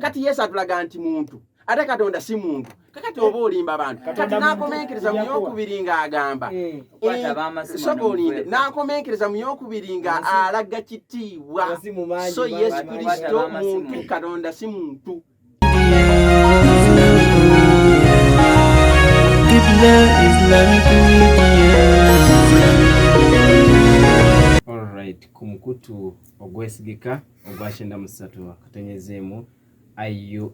kati Yesu atulaga nti muntu ate Katonda si muntu kakati oba olimba abantu kati nakomenkereza mu yokubiri nga agamba sobolinde nakomenkereza mu yokubiri nga alaga kitiibwa so Yesu Kristo muntu Katonda si muntu. Alright, kumukutu ogwesigika ogwashenda musatu akatonyezeemu IU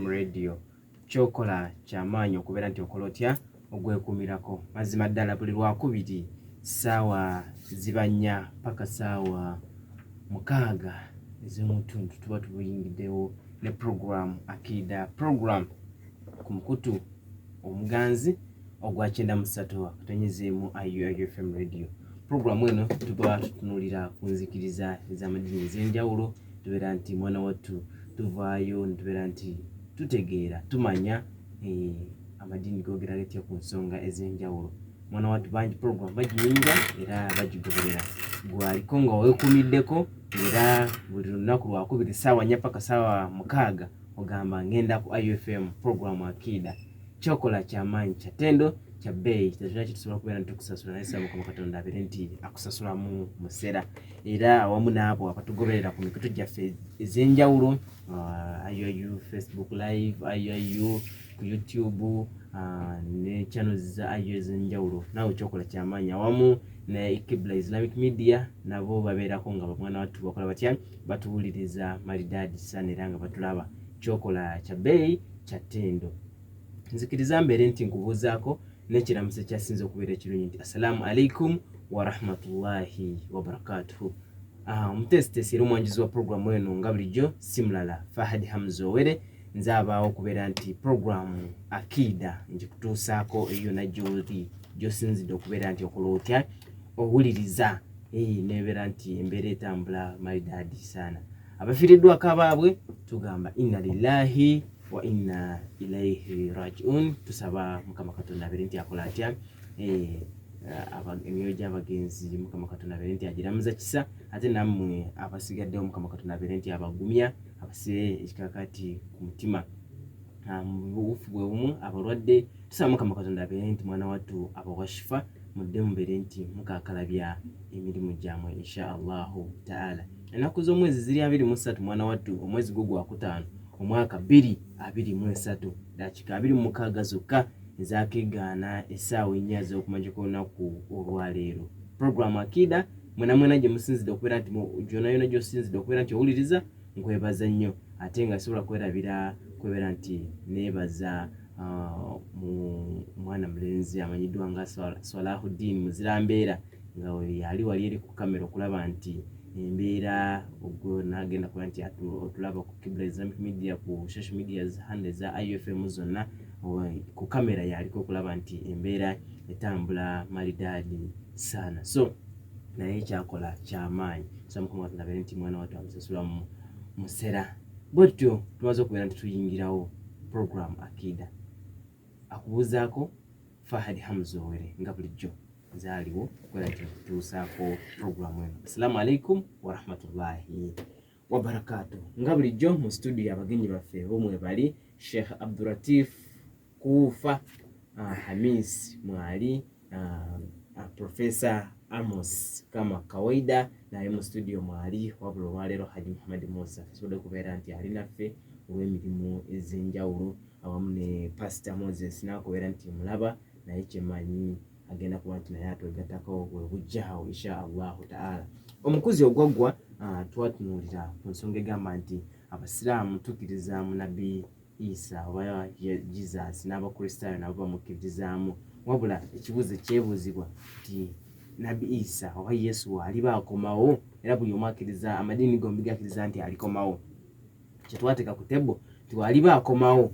radio kyokola kyamaanyi okubeera nti okola otya ogwekumirako mazima ddala buli lwakubiri ssaawa zibanya paka ssaawa 6 ez'omutundu tuba tubuyingiddewo ne program akida program kumukutu omuganzi ogwakyenda musatu akatonyezeemu IU radio. Program eno tuba tutunulira ku nzikiriza ez'amadini ez'enjawulo tubeera nti mwana wattu tuvaayo nitubeera nti tutegeera tumanya amadini googera gatya ku nsonga ez'enjawulo. Mwana wattu bangi program bagiyinga era bagigoberera gwaliko nga weekuumiddeko era buli lunaku lwakubiri ssaawa 4 paka ssaawa 6 ogamba ngenda ku IUFM program akida kyokola kyamaanyi kyatendo kya bbeeyi tetulina kitusobola kubeera nti tukusasula naye ssaawa Mukama Katonda abeere nti akusasula mu musera era awamu n'abo abatugoberera ku mikutu gyaffe ez'enjawulo IU Facebook live IU ku YouTube ne channels za IU ez'enjawulo naawe kyokola kyamaanyi awamu ne Kibla Islamic Media nabo babeerako nga bamwana wattu bakola batya batuwuliriza malidaadi sana era nga batulaba kyokola kya bbeeyi kyatendo. Nzikiriza mbeere nti nkubuuzaako n'ekiramuso kyasinze okubeera ekirungi nti assalaamu alaikum wa rahmatullahi wa barakatuhu. Omutesitesi era omwanjuzi wa programu eno nga bulijjo simulala Fahad Hamzowere nze abaawo okubeera nti programu akida ngikutuusaako eyo nagyoli gy'osinzidde okubeera nti okola otya owuliriza nebeera nti embeera etambula malidaadi sana. Abafiiriddwako abaabwe tugamba inna lillahi wa inna ilaihi rajiun. Tusaba Mukama Katonda abeere nti akola atya emyoyo gy'abagenzi Mukama Katonda abeere nti agiramuza kisa ate nammwe abasigaddewo Mukama Katonda abeere nti abagumya abasire ekikakati ku mutima mu buwufu bwe bumu abalwadde tusaba Mukama Katonda abeere nti mwana wattu abawashifa mudde mubeere nti mukakalabya emirimu gyamwe insha Allahu taala. Ennaku z'omwezi ziri 23 mwana wattu omwezi gwo gwakutaano omwaka 2023 dakika 26 zokka ezakegaana essaawa 4 ez'okumanja kw'olunaku olwaleero. Program akida mwena gye musinzidde okubeera nti gyona gy'osinzidde okubeera nti owuliriza nkwebaza nnyo ate nga sobola kwerabira kwebeera nti neebaza mwana mulenzi amanyiddwa nga Deen muzirambeera nga yali wali eri ku kamera okulaba nti embeera ogwo n'agenda kuba nti otulaba ku Kibla Islamic Media ku social media handle za IUFM zonna ku kamera yaliko okulaba nti embeera etambula malidaadi sana. So naye kyakola kyamaanyi tusaba Mukama Katonda abeere nti mwana wattu amusasula mu musera. Bwetyo tumaze okubeera nti tuyingirawo program akida akubuuzaako Fahad Hamzowere nga bulijjo nzaaliwo okubeera nti tutuusaako programu eno. Assalaamu alaikum wa rahmatullahi wa barakatuh. Nga bulijjo mu studio abagenyi baffe omwe bali Sheikh Abdulatif Kuufa Hamis Mwali Professor Amos kama kawaida naye mu studio mwali wabula olwaleero Haji Muhammad Musa tusobodde okubeera nti ali naffe olw'emirimu ez'enjawulo awamu ne Pastor Moses n'akubeera nti mulaba naye kyemanyi agenda kuba nti naye atwegattako bwe bujjaawo insha Allahu taala. Omukuzi ogwaggwa twatunuulira ku nsonga egamba nti Abasilaamu tukkiriza mu Nabbi Issa oba Jesus n'Abakristaayo nabo bamukkiririzaamu wabula ekibuuzo kyebuuzibwa nti Nabbi Issa oba Yesu aliba akomawo era buli omu akkiriza amadini gombi gakkiriza nti alikomawo. Kyetwateeka ku tebo tiwaliba akomawo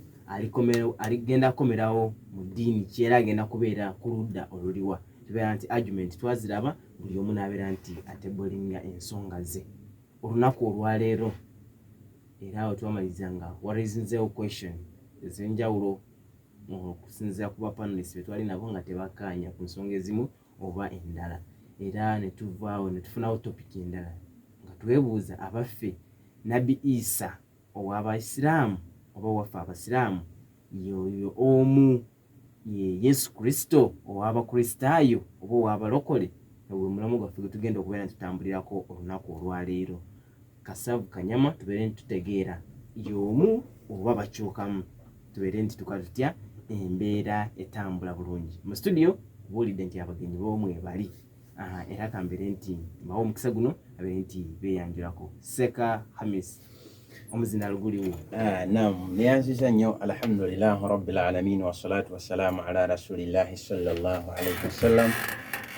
aligenda akomerawo mu ddiini ki era agenda kubeera ku ludda oluliwa. Tubeera nti argument twaziraba buli omu n'abeera nti atebolinga ensonga ze. Olunaku olwaleero era awo twamalizanga warazinzeewo question ez'enjawulo okusinziira ku bapanelists betwali nabo nga tebakkaanya ku nsonga ezimu oba endala era ne tuvaawo ne tufunawo topic endala nga twebuuza abaffe Nabbi Issa ow'Abayisiraamu oba waffe Abasiraamu yoyo omu ye Yesu Kristo ow'Abakristaayo oba ow'Abalokole gwe mulamu gwaffe gwe tugenda okubeera ntutambulirako olunaku olwaleero. Kasavu kanyama tubeere ntitutegeera y'omu oba bakyukamu, tubeere ntitukola tutya embeera etambula bulungi. Mu studio buulidde nti abagenyi b'omwe bali era kambeere nti mbawo omukisa guno abeere nti beeyanjulako. Seka Hamis omuzina luguliwo. Naam, neyanziza nnyo alhamdulillahi rabbil alamin wassalatu wassalamu ala rasulillahi sallallahu alaihi wasallam.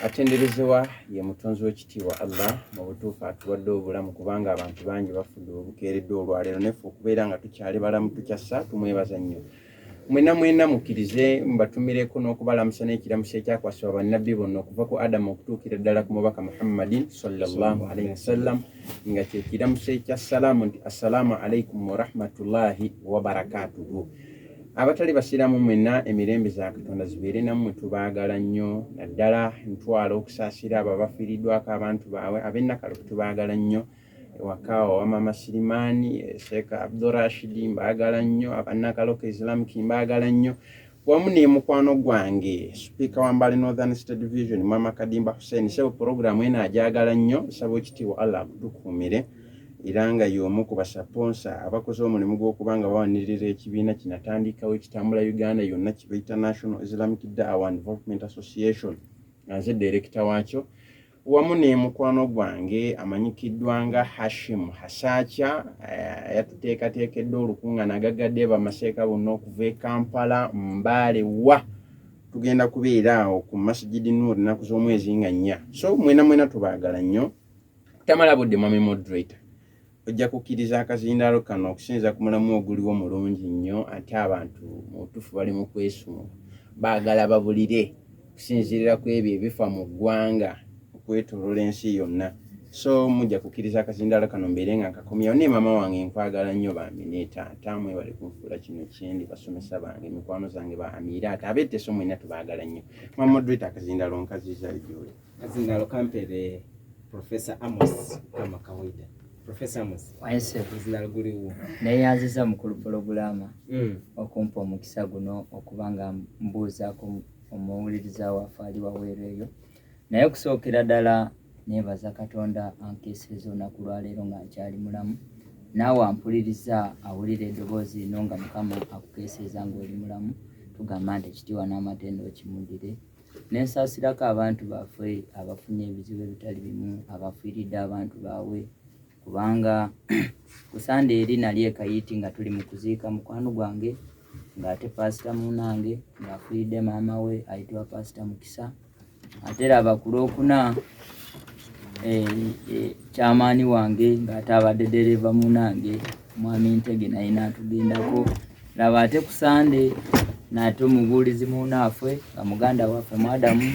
Atenderezebwa ye mutonzi w'ekitiibwa Allah mu butuufu atuwadde obulamu kubanga abantu bangi bafudde obukeeredde olwaleero neffe okubeera nga tukyali balamu tukyassa tumwebaza nnyo. Mwena mukkirize mbatumireko n'okubalamusa n'ekiramuso ekyakwasibwa bannabbi bonna okuva ku Adamu okutuukira ddala ku mubaka Muhammadin sallallahu alaihi wasallam nga kye kiramuso ekya salaamu nti assalaamu alaikum wa rahmatullahi wa barakatuhu. Abatali basiraamu mwenna emirembe za Katonda zibeere nammwe, tubaagala nnyo naddala ntwala okusaasira abo abafiiriddwako abantu baabwe ab'ennakalo tubaagala nnyo. Ewaka wa Mama Sirimaani, Seka Abdurashidi mbaagala nnyo, abannakaloka Islamic mbaagala nnyo, wamu ne mukwano gwange Speaker wa Mbale Northern State Division Mama Kadimba Hussein. Sebo programu eno agyagala nnyo, nsaba ekitiibwa Allah akutukuumire era nga y'omu ku basponsa abakoze omulimu gw'okubanga bawanirira ekibiina kinatandikawo ekitambula Uganda yonna kibayita National Islamic Da'wah and Development Association, nze director waakyo, wamu ne mukwano gwange amanyikiddwa nga Hashim Hasakya yatuteekateekedde olukuŋŋaana agagadde bamaseeka bonna okuva e Kampala Mbale wa tugenda kubeera awo ku Masjidi Nur ennaku z'omwezi nga 4. So mwena tubaagala nnyo. Tamala budde mwami moderator ojja kukkiriza akazindaalo kano okusinza ku mulamu oguliwo mulungi nnyo ate abantu mu butuufu bali mu kwesunga baagala babulire okusinziirira ku ebyo ebifa mu ggwanga okwetooloola ensi yonna. So mujja kukkiriza akazindaalo kano mbeere nga nkakomyawo. Ne mama wange nkwagala nnyo bambi ne taata mwebale kunfuula kino kyendi, basomesa bange mikwano zange ba Amira ate abeeteso mwenna tubaagala nnyo. Mama moderator akazindaalo nkaziza gy'oli. Akazindaalo kampeere Professor Amos kama kawaida. Professor Amos, waise akazindaalo guliwo. neyanziza mukulu pulogulama okumpa omukisa guno okubanga mbuuzaako omuwuliriza waffe ali waweeru eyo. Naye okusookera ddala neebaza Katonda ankeeseza olunaku lwaleero nga nkyali mulamu, naawe ampuliriza awulira eddoboozi lino nga Mukama akukeeseza ng'oli mulamu. Tugamba nti ekitiibwa n'amatendo okimuddire. Nensaasirako abantu baffe abafunye ebizibu ebitali bimu, abafiiridde abantu baabwe, kubanga ku Sande eri nali e Kayiti nga tuli mu kuziika mukwano gwange ng'ate pasita munnange ng'afiiridde maama we ayitibwa Pasita Mukisa. Ate laba ku Lwokuna kyamaani wange ng'ate abadde dereva munnange mwami Ntege naye n'atugendako. Laba ate ku Sande nate omubuulizi munnaffe nga muganda waffe Mwadamu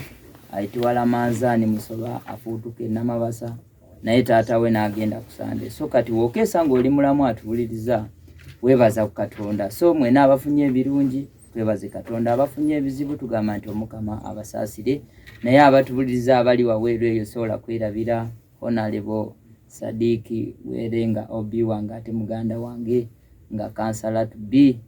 ayitibwa Lamazaani Musoba afuutuka e Namabasa, naye taata we n'agenda ku Sande. So kati wookeesa ng'oli mulamu atuwuliriza, weebaza ku Katonda. So mwena abafunye ebirungi twebaze Katonda, abafunye ebizibu tugamba nti Omukama abasaasire. Naye abatuwuliriza abali waweeru eyo sobola kwerabira Honorable Sadiki Werenga Obi wange ate muganda wange nga kansala B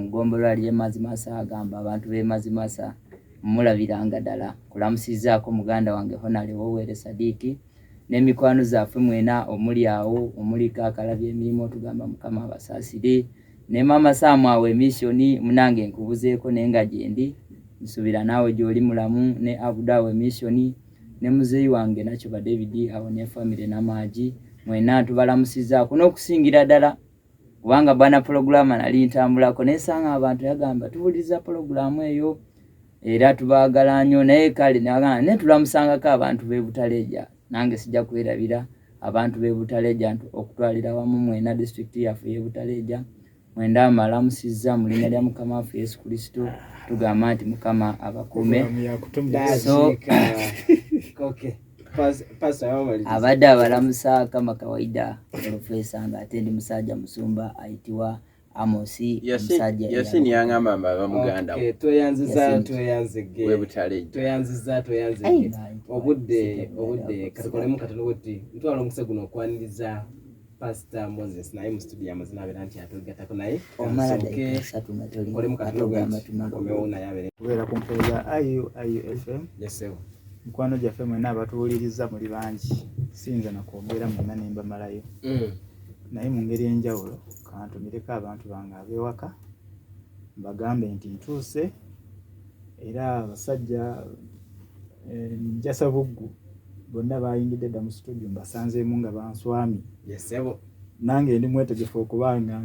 Gombola lye Mazimasa agamba abantu b'e Mazimasa mulabiranga ddala. Kulamusizaako muganda wange Honorable Were Sadiki n'emikwano zaffe mwena omuli awo omuli Kakalabye emirimu tugamba Mukama abasaasire. Ne Mama Saamu awo emisioni munange nkubuzeeko naye nga gyendi nsubira naawe gy'oli mulamu, ne Abuda awo emisioni, ne muzeeyi wange Nakiba David awo ne famire n'amaagi mwena tubalamusizaako n'okusingira ddala kubanga bwana pulogulama nali ntambulako nesanga abantu yagamba tuwuliriza pulogulamu eyo era tubaagala nnyo. Naye kale ne tulamusangako abantu b'e Butaleja, nange sijja kwerabira abantu b'e Butaleja okutwalira wamu mwena district yaffe y'e Butaleja. Mwenda malamusiza mu linnya lya Mukama waffe Yesu Kristo, tugamba nti Mukama abakuume. So abadde abalamusa kama kawaida Profesa nga ate ndi musajja musumba ayitibwa Amosi musajja Yasini yangamba mbaba muganda we tweyanzize obudde katukolemu katono bweti ntwala omukisa guno okwaniriza Pastor Moses naye mu studio Amazima abera nti atugatako naye omala dakika 3 nga toli oli mu katogamba tunakomewona yabere kubeera ku mpolo za IUFM. yesewo Mukwano gyaffe mwenna abatuwuliriza muli bangi, siyinza nakwogera mwenna ne mbamalayo. Naye mu ngeri enjawulo kantumireko abantu bange ab'ewaka mbagambe nti ntuuse era abasajja njasa buggu bonna bayingidde dda mu studio mbasanzeemu nga banswami. yesewo nange ndi mwetegefu okubanga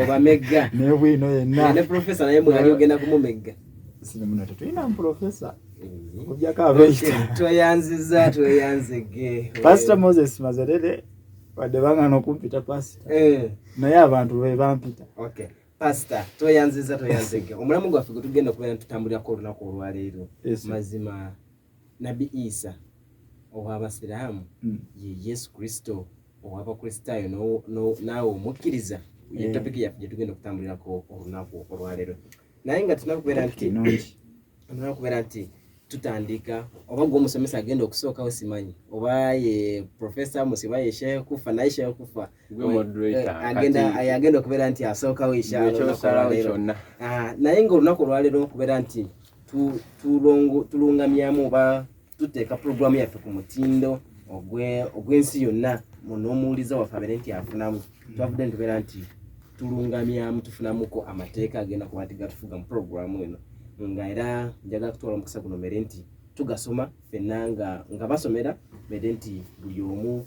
obamegga nebwino yenna ne professor naye mwali ogenda kumumegga sine muno tetulina professor kubyako abeita tweyanzige Pastor Moses Mazarede wadde bangana okumpita pastor naye abantu be bampita. Okay pastor tweyanzige omulamu gwaffe gwe tugenda okubeera tutambulirako olunaku olwaleero mazima Nabbi Issa owa Basilaamu ye Yesu Kristo ow'Abakristaayo naawe omukkiriza ye topic yaffe gye tugenda okutambulirako olunaku olwaleero. Naye nga tunakubeera nti tutandika oba gwe omusomesa agenda okusookawo simanyi oba ye Professor Amos oba ye Sheikh Kufa naye Sheikh Kufa agenda okubeera nti asookawo inshallah. Naye nga olunaku olwaleero okubeera nti tulungamyamu oba tuteeka programu yaffe ku mutindo ogw'ensi yonna n'omuwuliza waffe abeere nti afunamu. Twavudde ntubeera nti tulungamyamu tufunamuko amateeka agenda kuba nti gatufuga mu programu eno nga era njagala kutwala omukisa guno mbere nti tugasoma ffenna nga basomera mbere nti buli omu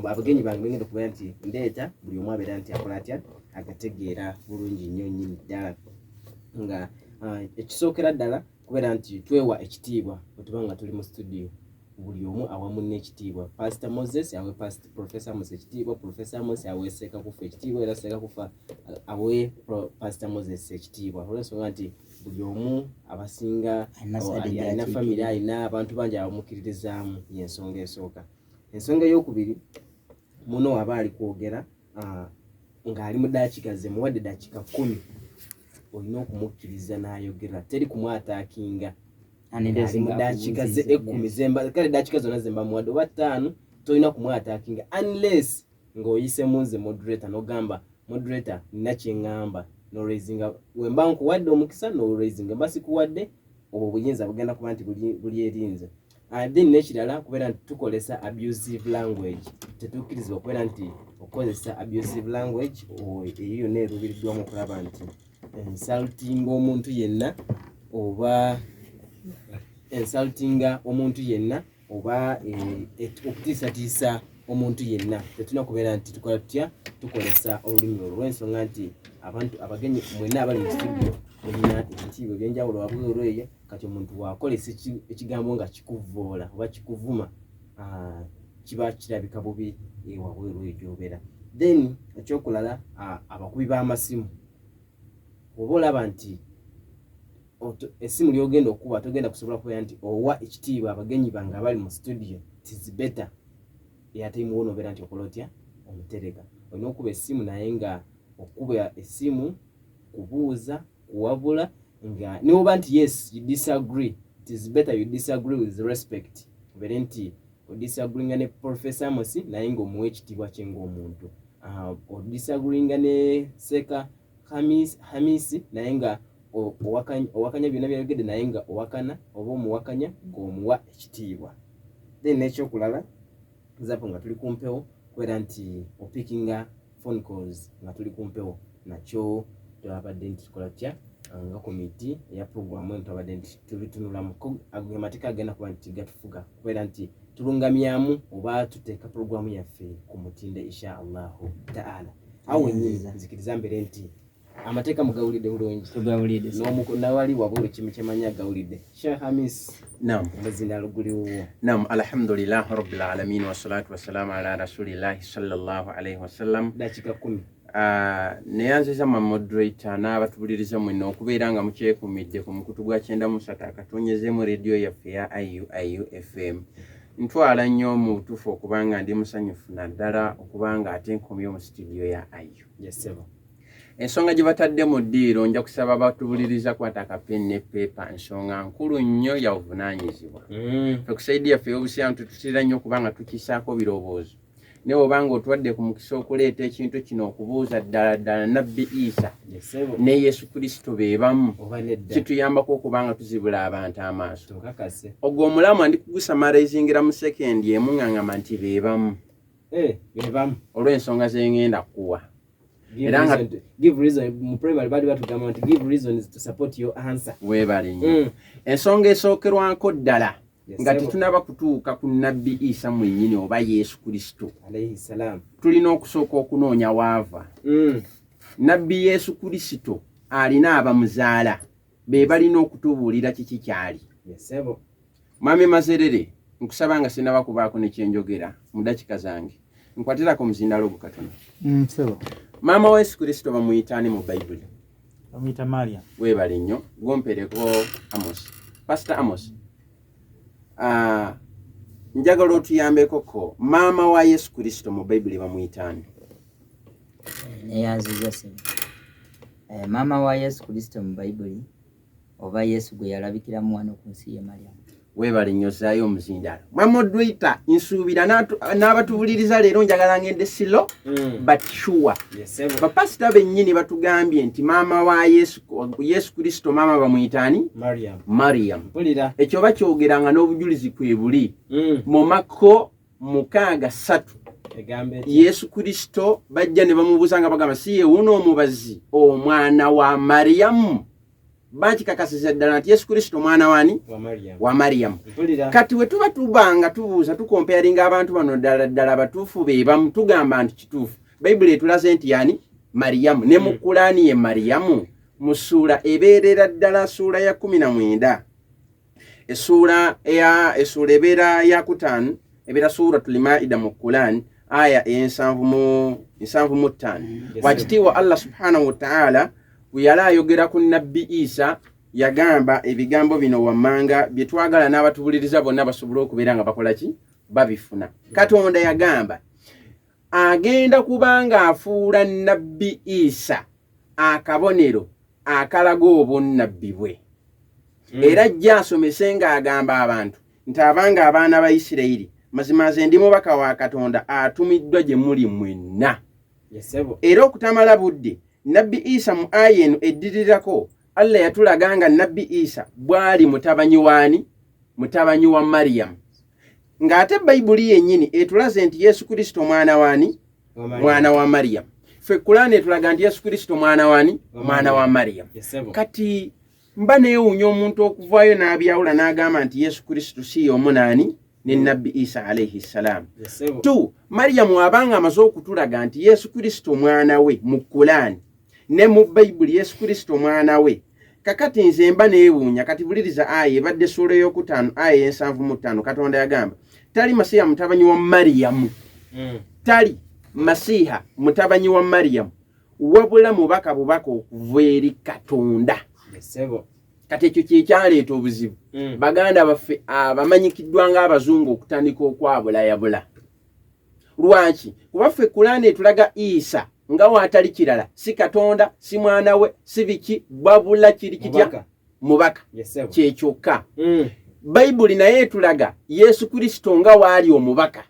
abagenyi bange bengenda okubeera nti ndeeta buli omu abeera nti akola atya agategeera bulungi nnyo nnyini ddala nga ekisookera ddala kubeera nti twewa ekitiibwa bwe tuba nga tuli mu studio. Buli omu awamu n'ekitiibwa. Pastor Moses awe Professor Amos ekitiibwa, Professor Amos awe Seka Kufa ekitiibwa, era Seka Kufa awe Pastor Moses ekitiibwa. Olw'ensonga nti buli omu abasinga alina family alina abantu bangi abamukiririzaamu y'ensonga esooka. Ensonga ey'okubiri muno aba ali kwogera ng'ali mu dakiika ze muwadde dakiika 10 olina okumukkiriza n'ayogera teri kumwataakinga. Dakiika ze 10 zemba kale dakiika zonna zemba muwadde oba 5 tolina kumwataakinga unless ng'oyise munze moderator n'ogamba moderator nina kye ŋŋamba n'olwaizinga wemba nkuwadde omukisa n'olwaizinga mba sikuwadde obwo obuyinza bugenda kuba nti buli erinze. Then n'ekirala kubeera nti tukozesa abusive language. Tetukkirizibwa okubeera nti okozesa abusive language eyo yonna erubiriddwamu okulaba nti insultinga omuntu yenna oba oba okutiisatiisa omuntu yenna. Tetulina kubeera nti tukola tutya tukozesa olulimi olw'ensonga nti abantu abagenyi mwenna abali mu studio mulina ebitiibwa ebyenjawulo wabweru eyo kati omuntu wakolesa ekigambo nga kikuvvoola oba kikuvuma kiba kirabika bubi wabweru eyo gy'obeera. Then ekyokulala abakubi b'amasimu oba olaba nti esimu lyogenda okuba togenda kusobola kubeera nti owa ekitiibwa abagenyi bange abali mu studio tis better ate muwono obeera nti okola otya omutereka. Olina okuba essimu naye nga okuba essimu kubuuza kuwabula nga newoba nti yes you disagree tis better you disagree with respect. Obeere nti odisagreeinga ne Professor Amos naye ng'omuwa ekitiibwa kye ng'omuntu. Odisagreeinga ne Seka Hamisi naye nga owakanya byonna byayogedde naye nga owakana oba omuwakanya ng'omuwa ekitiibwa. Then n'ekyokulala zapo nga tuli kumpewo kubeera nti opickinga phone calls nga tuli kumpewo nakyo twabadde nti tukola tutya nga komiti eya programu eno twabadde nti tubitunulamu amateeka agenda kuba nti gatufuga kubeera nti tulungamyamu oba tuteeka programu yaffe ku mutindo insha allahu taala. Awo wennyini nzikiriza mbere nti amateeka mugawulidde bulungi tugawulidde nawali wabula ekimu kyemanya agawulidde. Sheikh Hamis omuzina luguliwo. Alhamdulillah rabbil alamin wassalatu wassalamu ala rasulillahi sallallahu alaihi wasallam. Dakiika 10 neyanziza ma moderator n'abatubuliriza mwenna okubeera nga mukyekumidde ku mukutu gwa 93 akatonyezeemu rediyo yaffe ya IUFM. Ntwala nnyo mu butuufu okubanga ndi musanyufu naddala okubanga ate nkomye mu studio ya IU. Ensonga gye batadde mu ddiiro nja kusaba batubuliriza kwata akapeni ne pepa ensonga nkulu nnyo ya buvunaanyizibwa. Ffe ku saidi yaffe y'obusiraamu tututira nnyo okubanga tukisaako birowoozo ne obanga otwadde ku mukisa okuleeta ekintu kino okubuuza ddala nabbi Issa ne Yesu Kristo be bamu kituyambako okubanga tuzibula abantu amaaso. Ogwo omulamu andikugusamalizingira mu sekendi emu ng'angamba nti be bamu olw'ensonga ze ngenda kuwa. Weebale nnyo. Ensonga esookerwako ddala nga tetunaba kutuuka ku nabbi Issa mwennyini oba Yesu Kristo tulina okusooka okunoonya waava. Nabbi Yesu Kristo alina abamuzaala be balina okutubuulira kiki kyali. Mwami Mazerere, nkusaba nga sinaba kubaako ne kyenjogera mu dakika zange. Nkwatirako muzindalo ogukatono. Maama wa Yesu Kristo bamuyitaani mu Bayibuli? Bamuyita Maria. Weebale nnyo. Gompereko Amos. Pastor Amos. Njagala otuyambekoko maama wa Yesu Kristo mu Bayibuli bamuyitaani? Neyanziza sebo. Maama wa Yesu Kristo mu Bayibuli oba Yesu gwe yalabikiramu wano ku nsi ye Mariamu. Weebale nnyo zaayo omuzindalo. Mwama Dwita nsuubira n'abatubuliriza leero njagala ngende silo but sure. Bapasita bennyini batugambye nti maama wa Yesu Kristo maama bamuyitaani? Mariam. Ekyo bakyogeranga n'obujulizi kwe buli mu Makko 6:3. Yesu Kristo bajja ne bamubuuza nga bagamba si ye wuno omubazi omwana wa Mariamu. Bakikakasiza ddala nti Yesu Kristo mwana wani? Wa Mariamu. Kati we tuba tubanga tubuuza tukompearinga abantu bano ddala batuufu be bamu tugamba nti kituufu. Bayibuli etulaze nti yani Mariamu ne mu Kulaani ye Mariamu mu ssuula ebeerera ddala ssuula ya 19. Essuula ebeera ya 5 ebeera Suuratul Maa'ida mu Kulaani aya 75. Wakitiibwa Allah subhanahu wa ta'ala bwe yali ayogera ku nabbi Issa yagamba ebigambo bino wammanga bye twagala n'abatubuliriza bonna basobole okubeera nga bakola ki? Babifuna. Katonda yagamba agenda kubanga afuula nabbi Issa akabonero akalaga obunnabbi bwe. Era ajja asomese ng'agamba abantu nti abanga abaana ba Isirayiri mazima nze ndi mubaka wa Katonda atumiddwa gye muli mwenna. Era okutamala budde nabbi Issa mu aya eno eddirirako Allah yatulaganga nabbi Issa bwali mutabanyi wani? Mutabanyi wa Mariam. Ng'ate Bayibuli yennyini etulaze nti Yesu Kristo mwana wani? Mwana wa Mariam. Ffe Kulaani etulaga nti Yesu Kristo mwana wani? Mwana wa Mariam. Kati mba neewuunya omuntu okuvaayo n'abyawula n'agamba nti Yesu Kristo si y'omu nani? Ne nabbi Issa alayhi salam. Tu Mariamu abanga amaze okutulaga nti Yesu Kristo mwana we mu Kulaani ne mu Bayibuli Yesu Kristo mwana we. Kakati nze mba neewuunya kati buliriza aya ebadde ssuula ey'okutaano aya 75 Katonda yagamba tali Masiha mutabanyi wa Mariamu. Tali Masiha mutabanyi wa Mariamu wabula mubaka bubaka okuva eri Katonda. Kati ekyo kyekyaleeta obuzibu. Baganda baffe abamanyikiddwa ng'abazungu okutandika okwabulayabula. Lwaki? Kuba ffe Kulaani etulaga Issa nga waatali kirala si Katonda si mwana we si biki babula kiri kitya? Mubaka. Kyekyokka. Bayibuli naye etulaga Yesu Kristo nga waali omubaka.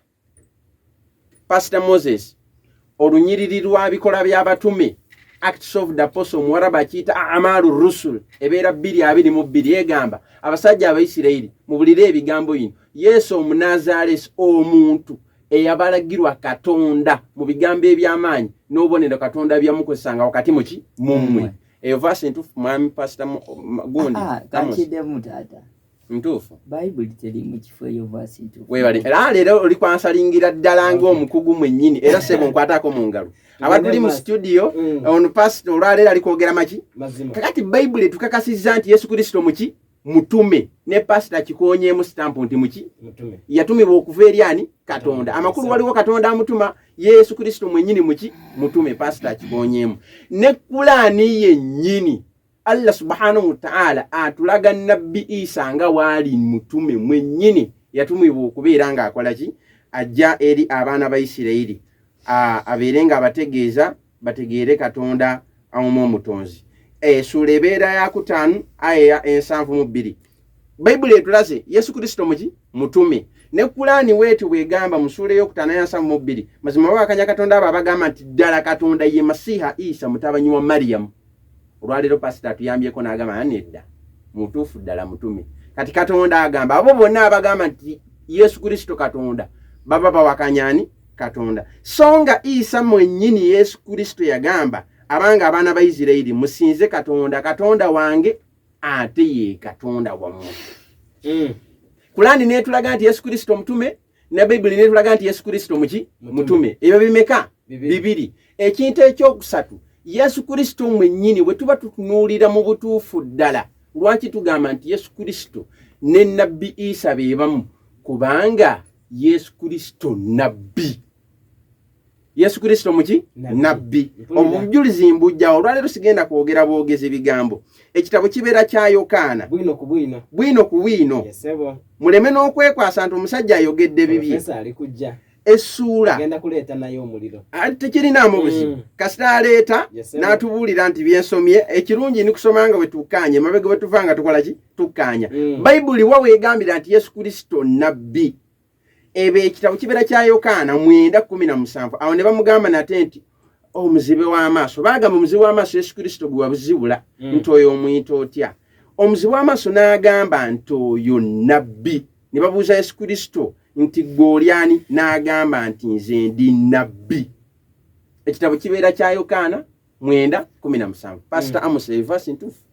Pastor Moses olunyiriri lwa bikola by'abatume Acts of the Apostle Mwarabu akiyita Amalu Rusul ebeera 2:22 egamba abasajja Abayisirayiri mubulire ebigambo bino Yesu Omunazaalesi omuntu eyabalagirwa Katonda mu bigambo eby'amaanyi n'obonero Katonda byamukozesanga wakati muki mumwe. Eyo verse ntuufu mwami Pastor Gundi? Kakidemu taata. Ntuufu. Bayibuli teri mu kifo eyo verse ntuufu. Weebale. Era leero oli kwansalingira ddala ng'omukugu mwennyini era sebo nkwatako mu ngalo. Abatuli mu studio ono Pastor olwaleero ali kwogera maki? Kakati Bayibuli tukakasizza nti Yesu Kristo muki? Mutume. Ne Pastor kikonyeemu stampu nti muki? Mutume. Yatumibwa okuva eri ani? Katonda. Amakulu waliwo Katonda amutuma Yesu Kristo mwennyini muki? Mutume. Pastor kikonyeemu. Ne Kulaani yennyini Allah subhanahu wa ta'ala atulaga nabbi Issa nga waali mutume mwennyini yatumibwa okubeera nga akola ki? Ajja eri abaana ba Isirayiri abeere nga abategeeza bategeere Katonda amumu omutonzi. Ssuula ebeera ya 5 aya ya 72. Bayibuli etulaze Yesu Kristo muki? Mutume. ne Kulaani wetu bwegamba mu sura ey'okutaano mu 2 mazima bakanya Katonda abo abagamba nti ddala Katonda ye Masiha Issa mutabanyi wa Mariyamu. Olwaleero pasita tuyambyeko n'agamba nedda mutuufu ddala mutume. Kati Katonda agamba abo bonna abagamba nti Yesu Kristo Katonda baba bawakanyani Katonda. Songa Issa mwennyini Yesu Kristo yagamba abanga abaana ba Isirayiri musinze Katonda, Katonda wange ate ye Katonda wammwe. Kulaani netulaga nti Yesu Kristo mutume, na Bibuli netulaga nti Yesu Kristo mutume. Ebyo bimeka? Bibiri. Ekintu ekyokusatu, Yesu Kristo mwennyini bwe tuba tutunuulira mu butuufu ddala, lwaki tugamba nti Yesu Kristo ne Nabbi Issa be bamu? Kubanga Yesu Kristo Nabbi. Yesu Kristo Nabbi. Obujulizi mbujja olwaleero sigenda kwogera bwogezi bigambo. Ekitabo kibeera kya Yokaana bwino ku bwino. Yesebo. Muleme n'okwekwasa nti omusajja ayogedde bibye. Profesa ali kujja. Essuula agenda kuleeta nayo omuliro. Tekirinamu buzibu. Kasita aleeta n'atubuulira nti byensomye, ekirungi ni kusoma nga bwe tukkaanye, mabega bwe tuvanga tukola ki? Tukkaanya. Bayibuli wa weegambira nti Yesu Kristo Nabbi. Ebe ekitabo kibeera kya Yokaana 9:17. Awo ne bamugamba nate nti omuzibe w'amaaso. Bagamba omuzibe w'amaaso Yesu Kristo gwe wabuzibula nti oyo omuyita otya? Omuzibe w'amaaso n'agamba nti oyo Nabbi. Ne babuuza Yesu Kristo nti gw'olyani? N'agamba nti nze ndi Nabbi. Ekitabo kibeera kya Yokaana 9:17. Pastor Amos verse ntuufu.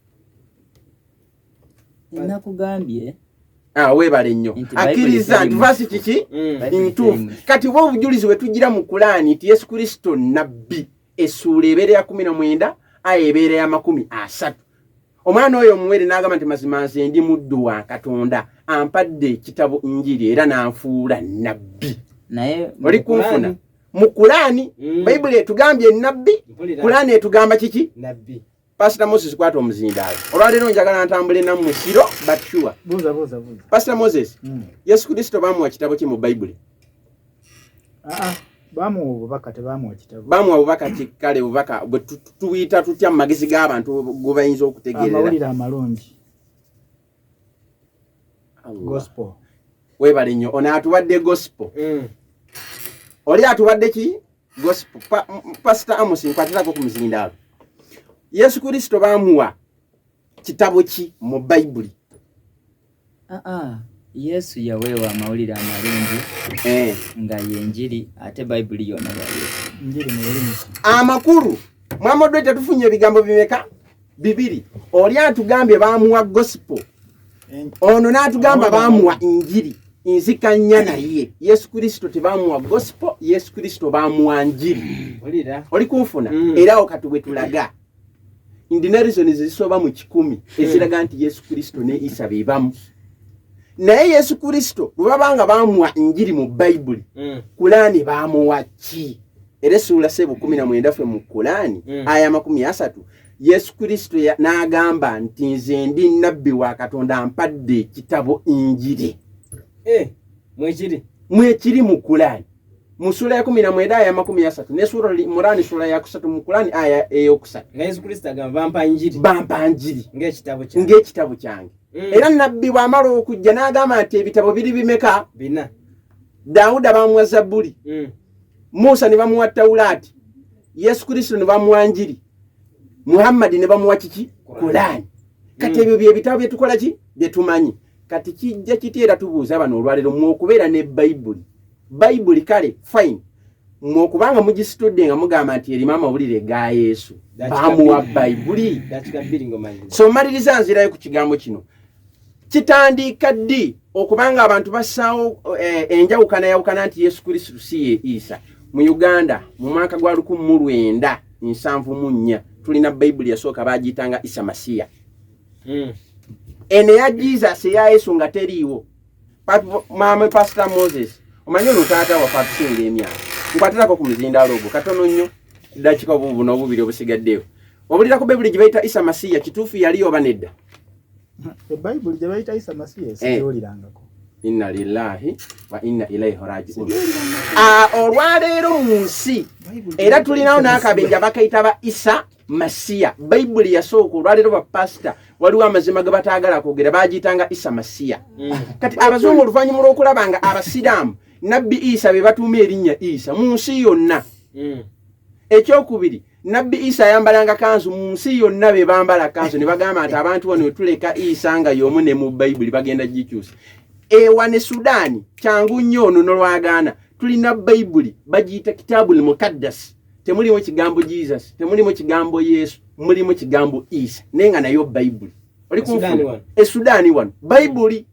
Nakugambye webale nnyo. Akkiriza nti verse kiki? Ntuufu. Kati oba obujulizi bwe tugira mu Kulaani nti Yesu Kristo Nabbi, essuula ebeera ya 19 aya ebeera ya 30. Omwana oyo omuwere n'agamba nti mazima nze ndi muddu wa Katonda, ampadde ekitabo Injiri era n'anfuula Nabbi. Naye oli kunfuna mu Kulaani Bayibuli etugambye Nabbi, Kulaani etugamba kiki? Nabbi. Pastor Moses kwata omuzindaalo. Olwaleero njagala ntambule nammwe siro but sure. Buuza. Pastor Moses, Yesu Kristo bamuwa kitabo ki mu Bayibuli? Bamuwa obubaka, tebamuwa kitabo. Bamuwa obubaka kale obubaka bwe tuyita tutya mu magezi g'abantu gwe bayinza okutegeerera. Amawulire amalungi. Gospel. Webale nnyo. Ono atuwadde gospel. Oli atuwadde ki? Gospel. Pastor Amos nkwatirako ku muzindaalo. Yesu Kristo bamuwa kitabo ki mu Bayibuli? Yesu yaweewa amawulire amalungi nga y'Enjiri, ate Bayibuli yonna ya Yesu. Injiri mu lulimi. Amakulu mwamoddwe tetufunye ebigambo bimeka? 2. Oli atugambye bamuwa gospel. Ono n'atugamba bamuwa Injiri. Nzikanya naye. Yesu Kristo tebamuwa gospel, Yesu Kristo bamuwa Injiri. Oli kunfuna? Era okatubwe tulaga. Indina reasons zisoba mu 10 eziraga nti Yesu Kristo ne Issa be bamu. Naye Yesu Kristo bwabanga bamuwa Injiri mu Bayibuli, Kulaani bamuwa ki? Era sura 19 ffe mu Kulaani aya 30. Yesu Kristo n'agamba nti nze ndi Nabbi wa Katonda, ampadde ekitabo Injiri. Mwekiri mu Kulaani mu sura ya 19 aya 30 ne sura Murani sura ya 3 mu Kulaani aya eyokusatu. Yesu Kristo agamba bampa Injiri ng'ekitabo kyange. Era Nabbi bw'amala okujja n'agamba nti ebitabo biri bimeka? 4. Daawuda bamuwa Zabbuli, Musa ne bamuwa Tawulaati, Yesu Kristo ne bamuwa Injiri, Muhammad ne bamuwa kiki? Kulaani. Kati ebyo bye bitabo bye tukola ki? Bye tumanyi. Kati kijja kiteera tubuuza bano olwaleero mwokubeera ne Bayibuli kale fine. Mwokubanga mugisitudde nga mugamba nti erimu amawulire ga Yesu. Bamuwa Bayibuli. So maliriza nzirayo ku kigambo kino. Kitandika ddi okubanga abantu bassaawo enjawukana nti Yesu Kristo si ye Issa. Mu Uganda mu mwaka gwa 1974 tulina Bayibuli yasooka baagiyitanga Issa Masiya. Ene ya Jesus ya Yesu nga teriiwo. Mama Pastor Moses omanyi olutaata wafa tusinga emyaka. Nkwatirako ku muzindaalo ogwo katono nnyo dakika obubuno obubiri obusigaddeyo. Wabulira ku Bayibuli gye bayita Issa Masiya kituufu yali oba nedda? Bayibuli gye bayita Issa Masiya sikyolirangako. Inna lillahi wa inna ilaihi raji'un. Olwaleero mu nsi era tulinawo n'akabenja bakayita ba Issa Masiya. Bayibuli yasooka olwaleero ba pastor waliwo amazima ge bataagala kwogera baagiyitanga Issa Masiya. Kati abazungu oluvannyuma lw'okulaba nga Abasiraamu Nabbi Issa be batuuma erinnya Issa mu nsi yonna. Ekyokubiri Nabbi Issa ayambalanga kanzu mu nsi yonna be bambala kanzu ne bagamba nti abantu wano tuleka Issa nga y'omu ne mu Bayibuli bagenda gikyusa. Ewa ne Sudaani kyangu nnyo ono n'olwagaana tulina Bayibuli bagiyita Kitabul Mukaddas. Temulimu kigambo Jesus, temulimu kigambo Yesu, mulimu kigambo Issa. Nenga nayo Bayibuli. Oli kumfuna Sudaani wano Bayibuli.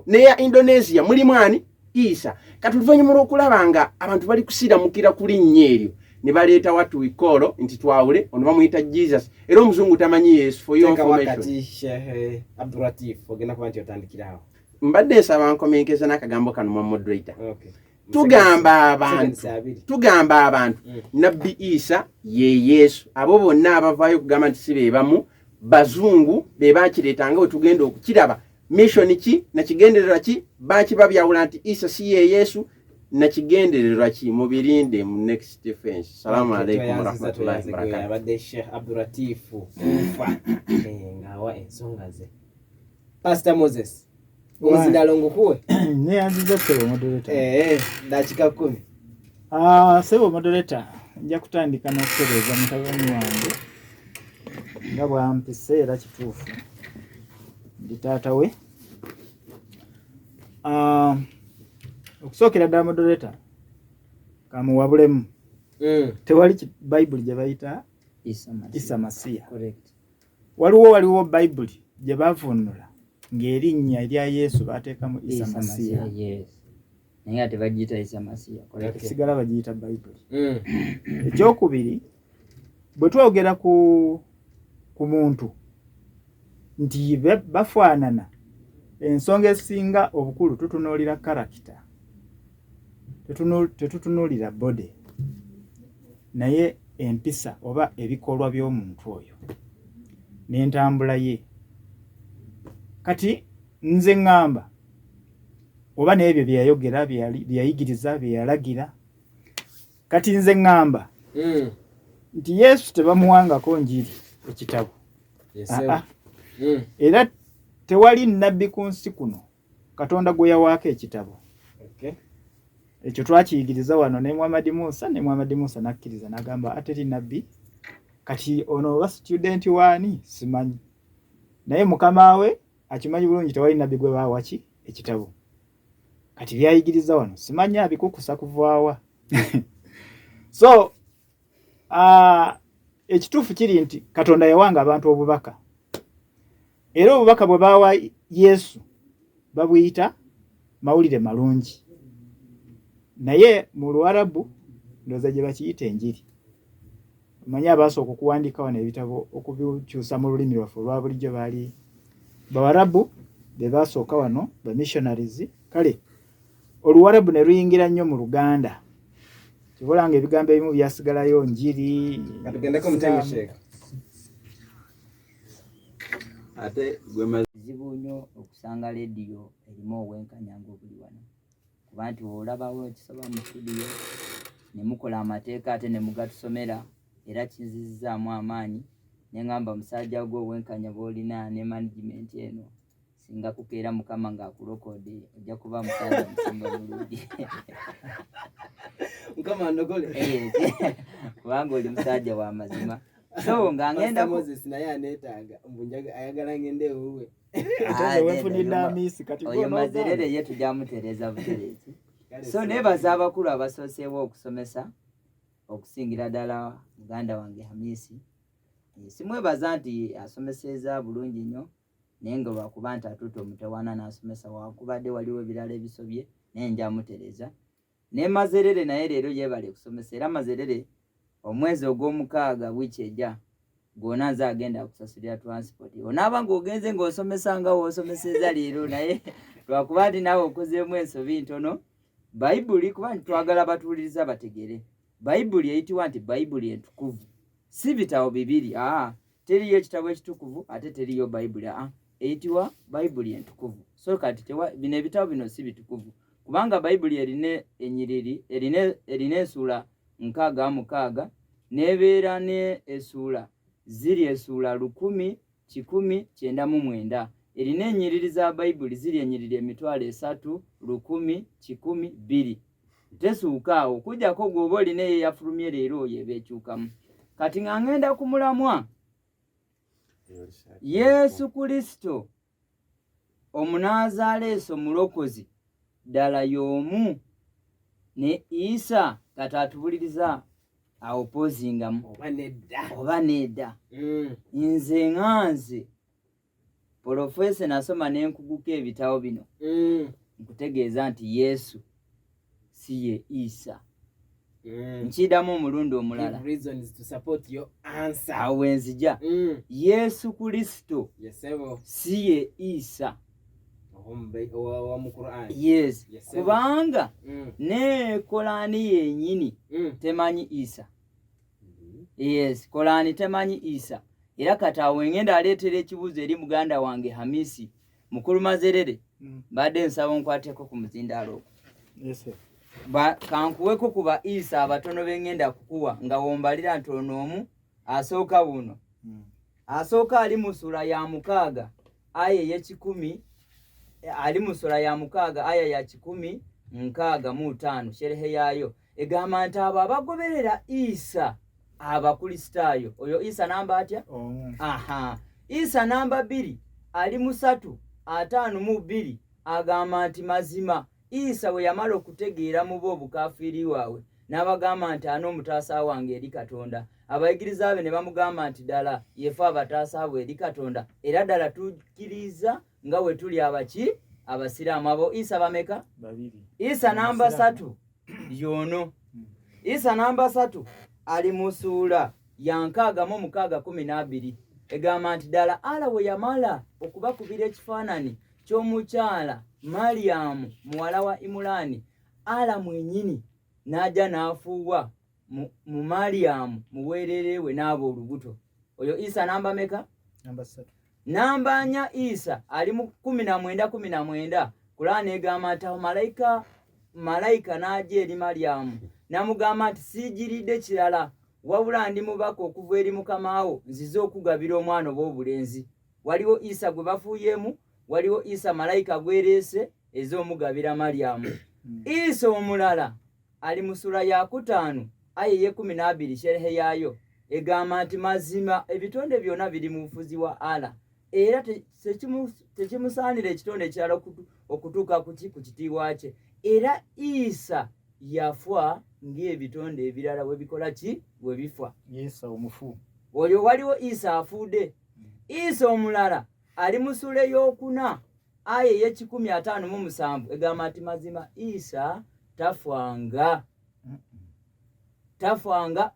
Ne ya Indonesia mulimu ani Issa. Kati oluvannyuma lw'okulaba nga abantu bali kusiramukira ku linnya eryo ne baleeta watu wikolo nti twawule ono bamuyita Jesus era omuzungu tamanyi Yesu. For your information wakati Sheikh Abdulatif ogenda kuba nti otandikirawo mbadde nsaba nkomenkeza n'akagambo kano mu moderator. Tugamba abantu Nabbi Issa ye Yesu. Abo bonna abavaayo kugamba nti si be bamu bazungu be bakireetanga we tugenda okukiraba mission ki na kigendererwa ki bakibabyawula nti Issa si ye Yesu na kigendererwa ki mubirinde mu next defense. Salamu alaykum wa rahmatullahi wa barakatuh. Abadde Sheikh Abdulatif ngawa ensonga ze. Pastor Moses Omuzindalongo kuwe ne yanziza sebo moderator dakika 10 sebo moderator nja kutandika n'okutereza mutabani wange nga bwampise era kituufu ndi taata we. Okusookera ddala moderator kamuwabulemu tewali Bayibuli gye bayita Issa Masiya. Waliwo Bayibuli gye bavunula ng'erinnya erya Yesu bateekamu Issa Masiya. Naye ate bagiyita Issa Masiya. Sigala bagiyita Bayibuli. Ekyokubiri bwe twogera ku muntu nti bafaanana, ensonga esinga obukulu tutunuulira karakita, tetutunuulira bode, naye empisa oba ebikolwa by'omuntu oyo n'entambula ye. Kati nze ngamba oba n'ebyo bye yayogera bye yayigiriza bye yalagira. Kati nze ngamba nti Yesu tebamuwangako njiri ekitabo. Era tewali nnabbi ku nsi kuno Katonda gwe yawaako ekitabo. Ekyo twakiyigiriza wano ne Muhammad Musa nakkiriza n'agamba ateri nnabbi. Kati ono oba student wani simanyi, naye mukama we akimanyi bulungi tewali nnabbi gwe baawa ki ekitabo. Kati byayigiriza wano simanyi abikukusa kuvaawa. So ekituufu kiri nti Katonda yawanga abantu obubaka, era obubaka bwe baawa Yesu babuyita mawulire malungi, naye mu Luwarabu ndowooza gye bakiyita enjiri. Omanyi abaasooka okuwandiika wano ebitabo okubikyusa mu lulimi lwaffe olwa bulijjo baali Bawarabu be baasooka wano, ba missionaries. Kale Oluwarabu ne luyingira nnyo mu Luganda, kibola nga ebigambo ebimu byasigalayo njiri. Katugendeko mutemi Sheikh. Ate gwe kizibu nnyo okusanga leediyo erimu obwenkanya ng'obuli wano, kuba nti olabawo ekisoba mu studio ne mukola amateeka ate ne mugatusomera, era kinzizzaamu amaanyi. Ne ngamba musajja gw'obwenkanya bw'olina ne management eno singa kukeera Mukama ng'akulokode ojja kuba musajja musinga bulungi. Mukama ndogole kubanga oli musajja wa mazima. So nga ngenda Moses naye aneetaaga mbunjaga ayagala ngende ewuwe. Wefunidde amisi kati oyo mazerere ye tujja mutereeza butereezi. So nebaza abakulu abasooseewo okusomesa okusingira ddala muganda wange Hamisi. Simwebaza nti asomeseza bulungi nnyo, naye nga lwakuba nti atuute omutawaana n'asomesa wakubadde waliwo ebirala ebisobye naye nja mutereeza. Ne mazerere naye leero yeebale kusomesa, era mazerere omwezi ogw'omukaaga wiiki ejja gwonna nze agenda kusasulira transport. Onaaba ng'ogenze ng'osomesa nga w'osomeseza leero, naye lwakuba nti naawe okozeemu ensobi ntono. Bayibuli kuba nti twagala batuwuliriza bategere. Bayibuli eyitibwa nti Bayibuli entukuvu, si bitabo bibiri. Teriyo ekitabo ekitukuvu ate teriyo Bayibuli. Eyitibwa Bayibuli entukuvu. So kati bino ebitabo bino si bitukuvu, kubanga Bayibuli erina ennyiriri, erina essuula 66 n'ebeera ne essuula ziri essuula 1099 erina ennyiriri za bayibuli ziri ennyiriri 3,112 tesuuka awo okujjako gw'oba olina eyo eyafulumye leero oyo eba ekyukamu. Kati nga ngenda ku mulamwa Yesu Kristo omunaazaaleesi omulokozi ddala y'omu ne Issa kati atubuliriza awopozingamu oba nedda. Nze nganze Porofesa nasoma n'enkuguka ebitabo bino nkutegeeza nti Yesu si ye Issa. Nkidamu omulundi omulala awo enzija Yesu Kristo si ye Issa. Yes, kubanga ne Kolani yennyini temanyi Issa. Yes, Kolani temanyi Issa. Era kati awo ngenda aleetera ekibuuzo eri muganda wange Hamisi mukulu Mazerere mbadde nsaba nkwateko ku muzindaalo ogwo. Yes. Kankuweko kuba Issa abatono bengenda kukuwa nga wombalira nti ono omu asooka buno. Asooka ali mu sura ya 6 aya y'ekikumi ali mu sura ya 6 aya ya 10:65 sherehe yaayo egamba nti abo abagoberera Issa abakristaayo oyo Issa namba atya? Aha. Issa namba 2 ali mu 3:52 agamba nti mazima Issa we yamala okutegeera mu bo obukafiiri waabwe n'abagamba nti ano omutaasa wange eri Katonda. Abayigiriza be ne bamugamba nti ddala yefe abataasa bwe eri Katonda era ddala tukkiriza nga we tuli abaki abasiraamu. Abo Issa bameka? 2. Issa namba 3 yono. Issa namba 3 ali mu ssuula ya 6:12 egamba nti ddala ala we yamala okubakubira ekifaananyi ky'omukyala Mariamu muwala wa Imulani, ala mwenyini n'ajja n'afuuwa mu Mariamu muweerere we n'aba olubuto. Oyo Issa namba meka? Namba 3. Namba 4 Issa ali mu 19:19 Kurani egamba nti malayika n'ajja eri Mariamu n'amugamba nti siijiridde kirala wabula ndi mubaka okuva eri Mukama wo nzize okugabira omwana oba obulenzi. Waliwo Issa gwe bafuuyemu, waliwo Issa malayika gwereese ez'omugabira Mariamu. Issa omulala ali mu sura ya 5 aya ye12 sherehe yaayo egamba nti mazima ebitonde byonna biri mu bufuzi wa Allah era tekimusaanira ekitonde ekirala okutuuka ku kitiibwa kye. Era Issa yafa ng'ebitonde ebirala we bikola ki we bifa. Issa omufu. Oyo waliwo Issa afuudde. Issa omulala ali mu sura y'okuna aya ye157 egamba nti mazima Issa tafwanga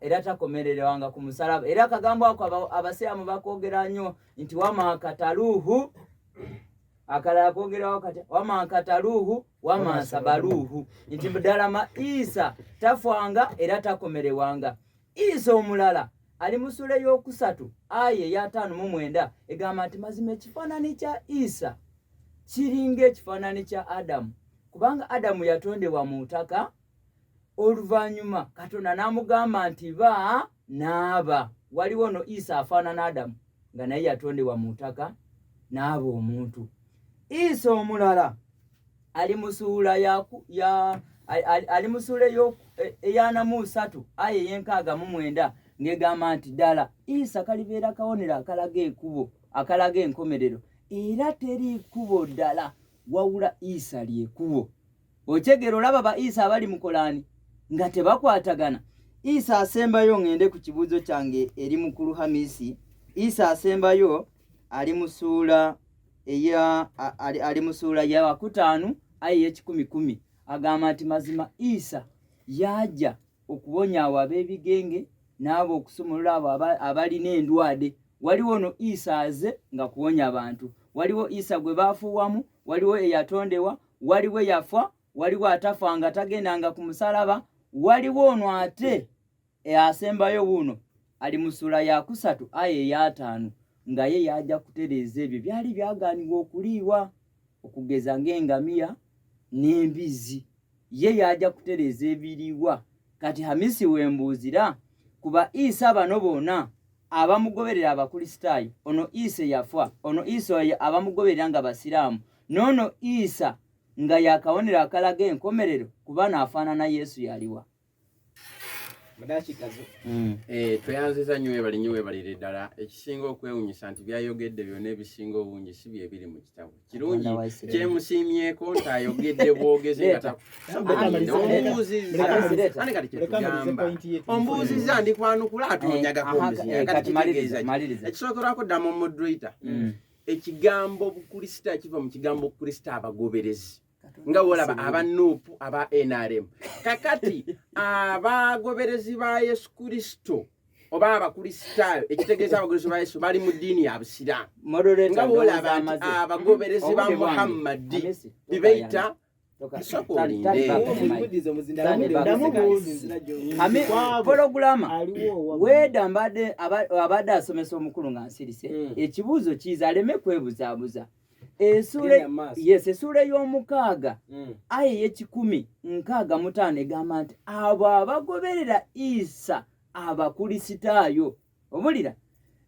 era takomererwanga ku musalaba. Era akagambo ako abasiraamu bakoogera nnyo nti wamakataluhu akalala koogerawo kati wamakataluhu wamasabaluhu nti ddala Issa tafwanga era takomerewanga. Issa omulala ali mu sura y'okusatu aya ya 5:9 egamba nti mazima ekifaananyi kya Issa kiringa ekifaananyi kya Adamu kubanga Adamu yatondebwa mu ttaka oluvannyuma Katonda n'amugamba nti ba n'aba. Waliwo no Issa afaanana Adamu nga naye yatondebwa mu ttaka n'aba omuntu. Issa omulala ali mu ssuula eya 3 ng'egamba nti ddala Issa kalibeera kabonero akalaga ekkubo akalaga enkomerero era teri kkubo ddala wawula Issa lyekkubo. Okyegera olaba ba Issa abali mu Kolani nga tebakwatagana. Issa asembayo ngende ku kibuuzo kyange eri mukulu Hamisi. Issa asembayo ali mu ssuula ya 5 aya ye10:10 agamba nti mazima Issa yajja okuwonya abo ab'ebigenge n'abo okusumulula abo abalina endwadde. Waliwo no Issa aze nga kuwonya abantu. Waliwo Issa gwe baafuuwamu, waliwo eyatondebwa, waliwo yafa, waliwo atafanga tagendanga ku musalaba, waliwo ono ate asembayo wuno ali mu ssuula ya 3 aya ya 5 nga ye yajja kutereeza ebyo byali byagaanibwa okuliibwa okugeza ng'engamiya n'embizi. Ye yajja kutereeza ebiriibwa. Kati Hamisi wembuuzira kuba Issa bano bonna abamugoberera abakristaayo ono Issa yafa ono Issa abamugoberera nga Basilaamu nono Issa nga yakawonera akalaga enkomerero kuba naafaanana Yesu yaliwa tweyanziza nnyo webalire ddala ekisinga okwewunyisa nti byayogedde byonna ebisinga obungi si bye biri mu kitabo kirungi kyemusiimyeko ntaayogedde bwogezi ombuuziza ndikwanukula atonyagako omuziyakatikigeeza ekisookerwako ddamu moderator ekigambo bukristaayo kiva mu kigambo kristaayo abagoberezi nga wolaba aba Nuupu aba NRM kakati abagoberezi ba Yesu Kristo oba abakristaayo ekitegeeza abagoberezi ba Yesu bali mu ddiini ya Busiraamu nga wolaba abagoberezi ba Muhammadi bibeeyita pologulama weda abadde asomesa omukulu nga nsirise ekibuuzo kiza aleme kwebuzaabuza essuula y'omukaaga aya y'ekikumi-nkaaga-mutaano egamba nti abo abagoberera Issa abakristaayo obulira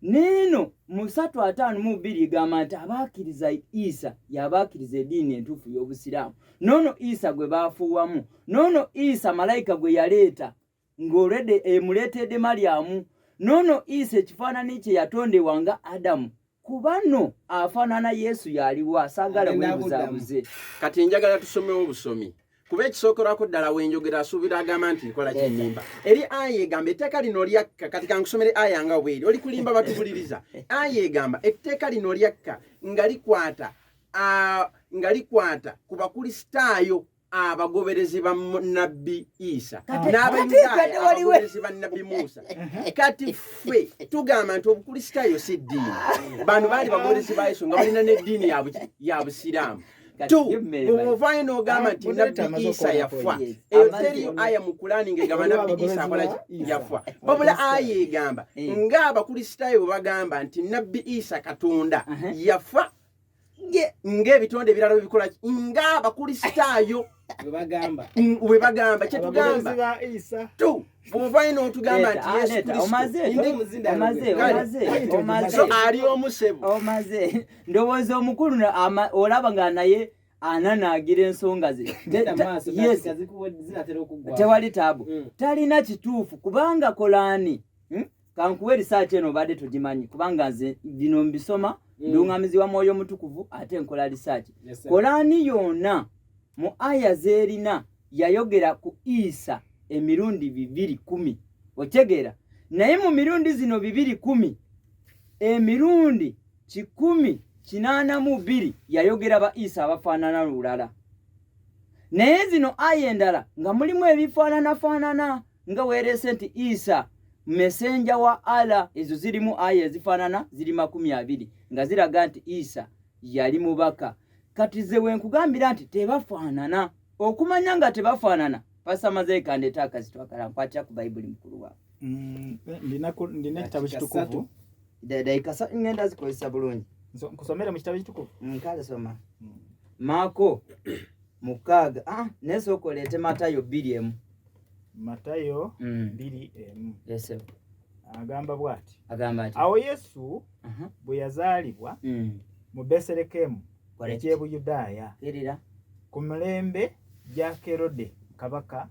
neeno mu 3:52 egamba nti abakkiriza Issa yabakkiriza eddiini entuufu y'Obusiraamu noono Issa gwe baafuuwamu noono Issa malayika gwe yaleeta ng'olwedde emuleetedde Maryamu noono Issa ekifaananyi kye yatondebwa nga Adamu kubano afaanana Yesu yaliwa saagala webuzaabuze kati njagala tusomewo obusomi kuba ekisookerwako ddala wenjogera asuubira agamba nti nkola kinimba eri aya egamba etteeka lino lyakka kati kankusomere aya nga bweri oli kulimba batubuliriza aya egamba etteeka lino lyakka nga likwata ku bakristaayo abagoberezi ba Nabbi Issa n'abayudaaya abagoberezi ba Nabbi Musa kati ffe tugamba nti obukristaayo si ddiini bano baali bagoberezi ba Yesu nga balina n'eddiini ya Busiraamu bw'ovaayo n'ogamba nti Nabbi Issa yafa eyo teriyo aya mu Kulaani ng'egamba Nabbi Issa akola yafa wabula aya egamba ng'abakristaayo bwe bagamba nti Nabbi Issa Katonda yafa ng'ebitonde ebirala bibikola ng'abakristaayo we bagamba kyetugamba bw'ovaayo n'otugamba nti Yesu Kristo ali omusebo omaze ndowooza omukulu olaba nga naye ananaagira ensonga ze tewali taabu talina kituufu kubanga Kolaani kankuwa erisaaki eno obadde tugimanyi kubanga nze bino mbisoma nduŋŋamizibwa Mwoyo Mutukuvu ate nkola risaaki Kolaani yonna mu aya z'erina yayogera ku Issa emirundi 210 otegeera naye mu mirundi zino 210 emirundi 182 yayogera ba Issa abafaanana lulala naye zino aya endala nga mulimu ebifaananafaanana nga weerese nti Issa mesenja wa Allah ezo zirimu aya ezifaanana ziri 20 nga ziraga nti Issa yali mubaka kati ze wenkugambira nti tebafaanana okumanya nga tebafaanana pasamaze kandeta akazito akala mpatya ku Bible mukulu wa ndina ekitabo kitukuvu daika sa ngenda zikozesa bulungi nkusomera mu kitabo kitukuvu nkale soma Maako mukaaga nesooka oleete Matayo 2:1 Matayo 2:1 yes agamba bw'ati agamba awo Yesu bwe yazaalibwa mu Beselekemu eky'Ebuyudaaya ku mulembe gya Kerode kabaka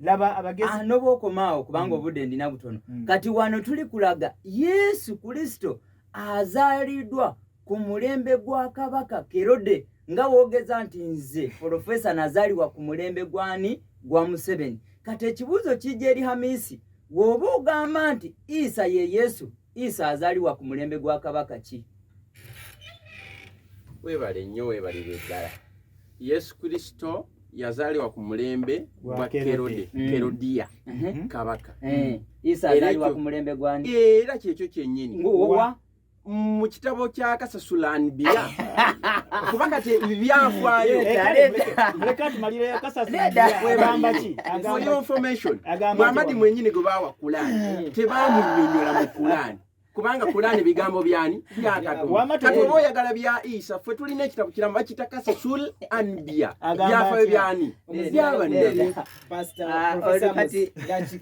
laba abagezi n'obwokomaawo kubanga obudde ndina butono kati wano tuli kulaga Yesu Kristo azaaliddwa ku mulembe gwa kabaka Kerode nga woogeza nti nze Profesa nazaalibwa ku mulembe gwani gwa Museveni kati ekibuuzo kijja eri Hamisi bw'oba ogamba nti Issa ye Yesu Issa azaalibwa ku mulembe gwa kabaka ki webale nnyo webalire ddala Yesu Kristo yazaalibwa ku mulembe gwa Kerode Kerodiya kabaka Issa azaalibwa ku mulembe gwani era kyekyo kyennyini mu kitabo kya Kasasulanbiya kuba kati byafaayo leka tumalire Kasasulanbiya webamba ki for your information Muhammad mwennyini gwe baawa Kulaani tebaamunnyonnyola mu Kulaani kubanga Qur'ani bigambo byani bya Katonda kati oba oyagala bya Issa ffe tulina ekitabo kiramu bakitaka Sul Anbiya byafa byani byabadde kati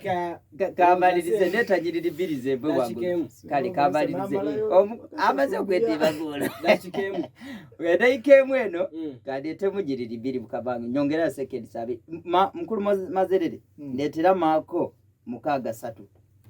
kamalirize netagiribirize bwe kale kamalirize amaze okwetibagula wedayikemu eno kadi temugiribiri bukabanga nyongera second sabi mukulu mazerere ndetera mako mukaga 3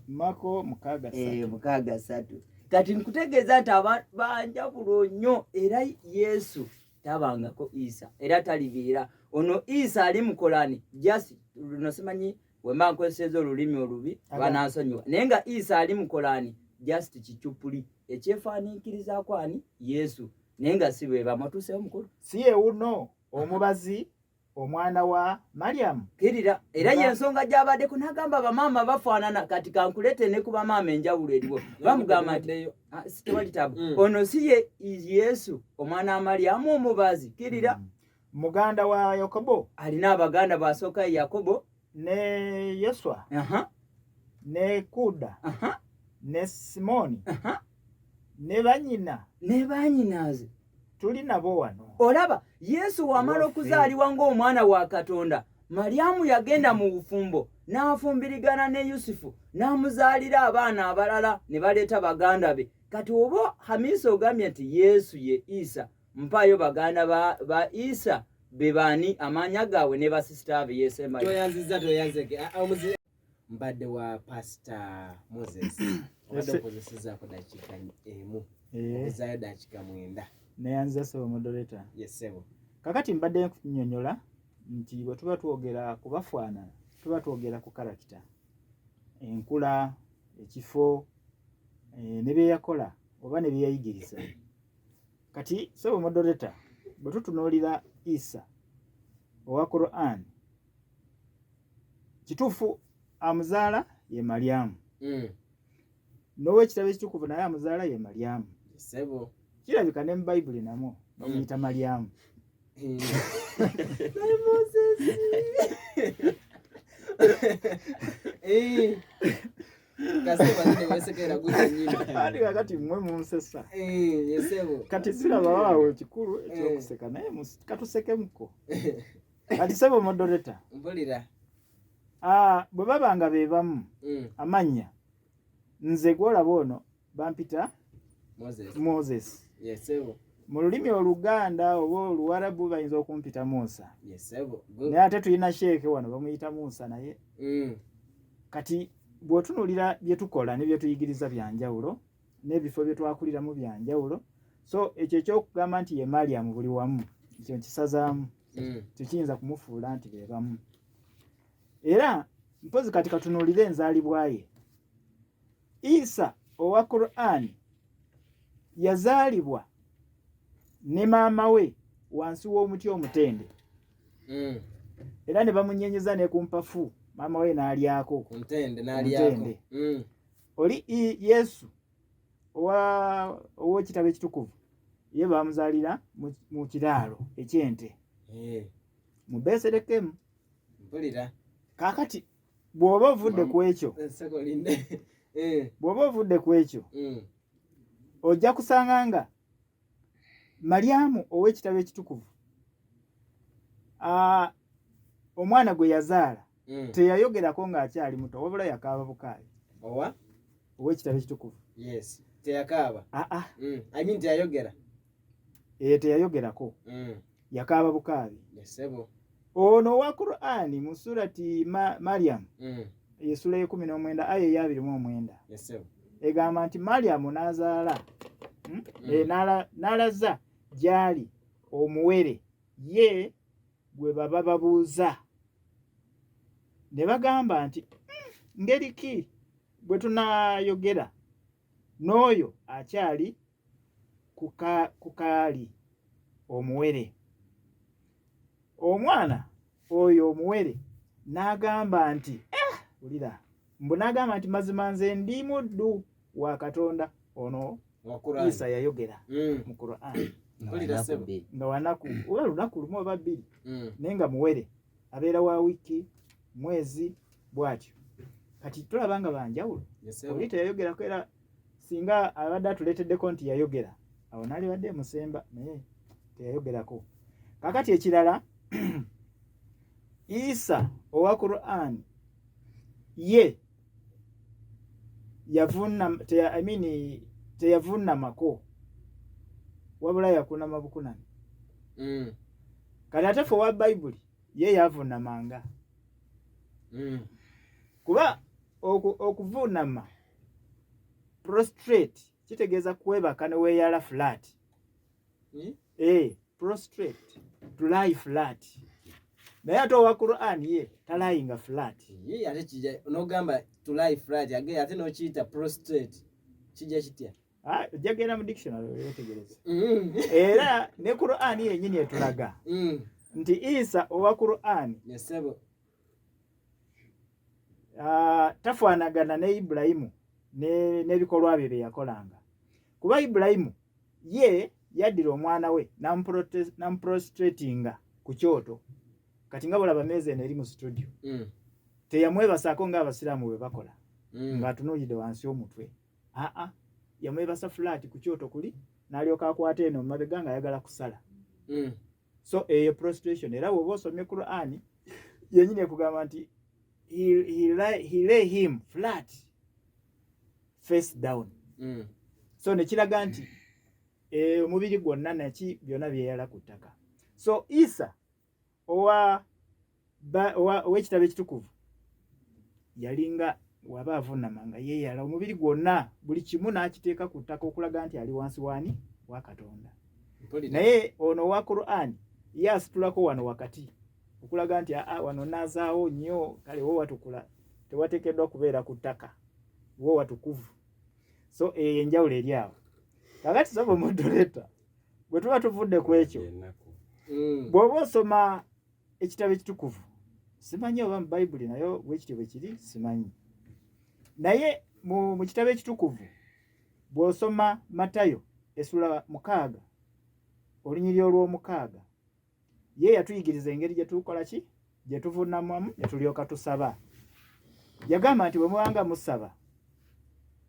mako mukaga 3 kati nkutegeeza ati abanjawulo nnyo era Yesu tabangako Issa era talibiira ono Issa ali mu Qur'ani just luno simanyi wemba nkozeseza olulimi olubi banansonyiwa naye nga Issa ali mu Qur'ani just kicupuli ekyefaaniikiriza kwani Yesu naye nga si bwe bamatuuseyo mukulu si ye uno omubazi omwana wa Mariam kirira era yensonga gyabadde kunagamba bamama bafaanana kati kankulete ne kuba mama enjawulo eriwo bamugamba nti sitewali tabu ono si ye Yesu omwana wa Mariam omubazi kirira muganda wa Yakobo alina abaganda basooka Yakobo ne Yeswa ne Kuda ne Simoni ne banyinaze tuli nabo wano olaba Yesu wamala okuzaalibwa ng'omwana wa Katonda Mariamu yagenda mu bufumbo n'afumbirigana ne Yusufu n'amuzaalira abaana abalala ne baleeta baganda be kati oba Hamisa ogambye nti Yesu ye Issa mpaayo baganda ba Issa be baani amanya gaabwe ne basisita be yesembayo toyanzike mbadde wa Pastor Moses okozesezzaako dakiika emu okuzaayo dakiika 9 neyanza sebo moderator yesebo kakati mbadde nkunyonyola nti bwe tuba twogera kubafaana tuba twogera ku karakita enkula ekifo ne bye yakola oba ne bye yayigiriza kati sebo moderator bwe tutunuulira Issa owa Qur'an kituufu amuzaala ye Mariamu n'owekitabo ekitukuvu naye amuzaala ye Mariamu yesebo kirabika ne mu Bayibuli namwo bamuyita Mariamu kati mmwe munsesa kati siraba waawe ekikulu ekyokuseka naye katusekemuko kati sebo moderator mpulira bwe babanga be bamu amannya nze gwolaba ono bampita Moses yesebo mu lulimi Oluganda oba Oluwarabu bayinza okumpita Musa yesebo naye ate tulina sheeke wano bamuyita Musa naye kati bw'otunuulira bye tukola ne bye tuyigiriza byanjawulo n'ebifo bye twakuliramu byanjawulo so ekyo ekyokugamba nti ye Mariamu buli wamu ekyo nkisazaamu tukiyinza kumufuula nti be bamu era mpozi kati katunuulire enzaalibwa ye Issa owa Qur'an yazaalibwa ne maama we wansi w'omuti omutende era ne bamunyenyeza ne ku mpafu maama we n'alyako ku ntende n'alyako oli Yesu ow'ekitabo ekitukuvu ye bamuzaalira mu kiraalo eky'ente mu Beselekemu mpulira kaakati bw'oba ovudde ku ekyo ojja kusanga nga Mariamu ow'ekitabo ekitukuvu omwana gwe yazaala teyayogerako ng'akyali muto wabula yakaaba bukaabi ow'ekitabo ekitukuvu teyakaaba teyayogera teyayogerako yakaaba bukaabi ono owa Qur'ani mu surati Mariamu esula ye19 aya eya 29 egamba nti Mariamu n'azaala n'alaza gyali omuwere ye gwe baba babuuza ne bagamba nti ngeri ki bwe tunayogera n'oyo akyali ku kaali omuwere omwana oyo omuwere n'agamba nti ulira mbu n'agamba nti mazima nze ndi muddu wa Katonda ono Issa yayogera mu Qur'an nga wanaku oba lunaku lumu oba bbiri naye nga muwere abeera wa wiiki mwezi bw'atyo kati tulaba nga banjawulo oli teyayogerako era singa abadde atuleeteddeko nti yayogera awo naalibadde musemba naye teyayogerako. Kakati ekirala Issa owa Quran ye teyavunnamako wabula yakunama bukunami. Kati ate fe owa Bayibuli ye yavunnamanga. Kuba okuvunama prostrate kitegeeza kwebaka ne weeyala flat. Prostrate to lie flat. Naye ate owa Quran ye talayinga flat. Ate kijja onogamba to lie flat ate n'okiyita prostrate kijja kitya? Ojja genda mu dictionary weetegereze. Era ne Quran yennyini etulaga nti Issa owa Quran tafaanagana ne Ibulayimu n'ebikolwa bye bye yakolanga. Kuba Ibulayimu ye yaddira omwana we n'amuprostratinga ku kyoto. Kati nga bulaba meeza eno eri mu studio. Teyamwebasaako ng'Abasiraamu bwe bakola ng'atunuulidde wansi omutwe. Yamwebasa flat ku kyoto kuli n'alyoka akwata eno mabega ng'ayagala kusala. So eyo prostration. Era bw'oba osomye Quran yennyini ekugamba nti he lay him flat face down. So nekiraga nti omubiri gwonna naki byonna byeyala ku ttaka. So Issa ow'ekitabo ekitukuvu yalinga waba avunnamanga yeeyala omubiri gwonna buli kimu n'akiteeka ku ttaka okulaga nti ali wansi waani wa Katonda. Naye ono owa Quran ye asitulako wano wakati okulaga nti wano naazaawo nnyo kale wo watukula tewateekeddwa kubeera ku ttaka wo watukuvu. So enjawulo eri awo. Kakati saba modoleta bwe tuba tuvudde ku ekyo bw'oba osoma ekitabo ekitukuvu simanyi oba mu Bayibuli nayo bwekityo bwe kiri simanyi. Naye mu kitabo ekitukuvu bw'osoma Matayo essula 6 olunyiriri olw'omukaaga ye yatuyigiriza engeri gye tukola ki gye tuvunnamamu ne tulyoka tusaba. Yagamba nti bwe mubanga musaba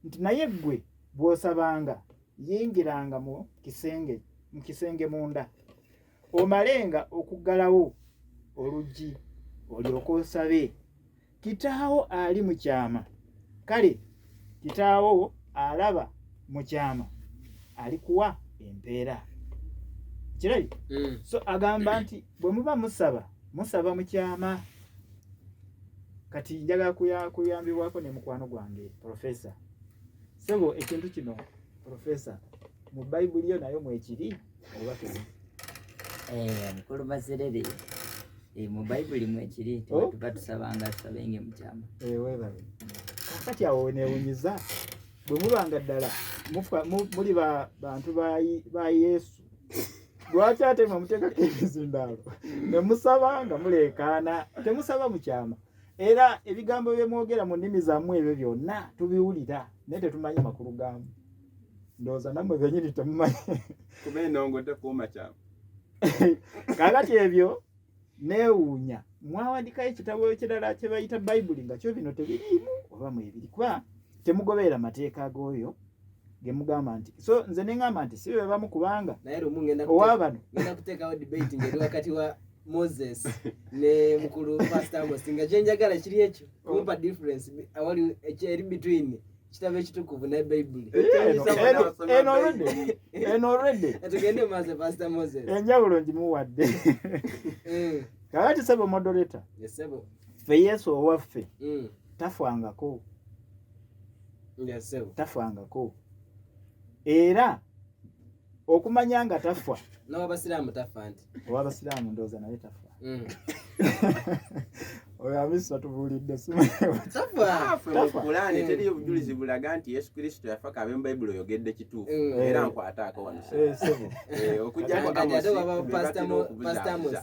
nti naye ggwe bw'osabanga yingiranga mu kisenge munda omalenga okuggalawo oluggi olyoka osabe kitaawo ali mu kyama. Kale kitaawo alaba mu kyama alikuwa empeera. Kirayi? So agamba nti bwe muba musaba mu kyama. Kati njagala kuyambibwako ne mukwano gwange Professor. Sebo ekintu kino Professor mu Bayibuli yo nayo mwekiri oba kiri? Mukulu Basilaamu mu Bayibuli mwekiri tuba tusabanga tusabenge mu kyama. Weebale. Kati awo neewunyiza bwe mubanga ddala muli bantu ba Yesu lwaki ate muteekako ebizindaalo ne musaba nga muleekaana temusaba mu kyama. Era ebigambo bye mwogera mu nnimi zammwe ebyo byonna tubiwulira naye tetumanyi makulu gamu. Ndowooza nammwe bennyini temumanyi. Kuba enongodde kuuma kyama. Kakati ebyo neewuunya mwawandikayo ekitabo ekirala kye bayita Bayibuli nga kyo bino tebiriimu oba mwebiri kuba temugoberera mateeka g'oyo ge mugamba nti. So nze ne ngamba nti si be bamu kubanga naye lumu ngenda kuteekawo debate ngeri wakati wa Moses ne mukulu Pastor Amos nga kye njagala kiri ekyo kumpa difference awali eri between kitabo ekitukuvu ne Bayibuli. Already tugende maaso Pastor Moses enjawulo ngimuwadde. Kakati sebo moderator ffe Yesu owaffe tafwangako. Tafwangako era okumanya nga tafa n'Abasiraamu tafa nti ow'Abasiraamu ndowooza naye tafa. Oyo Amisa tubuulidde Qur'ani teri obujulizi bulaga nti Yesu Kristo yafa kabe mu Bayibuli oyogedde kituufu era nkwataako wano okujja Pastor Amos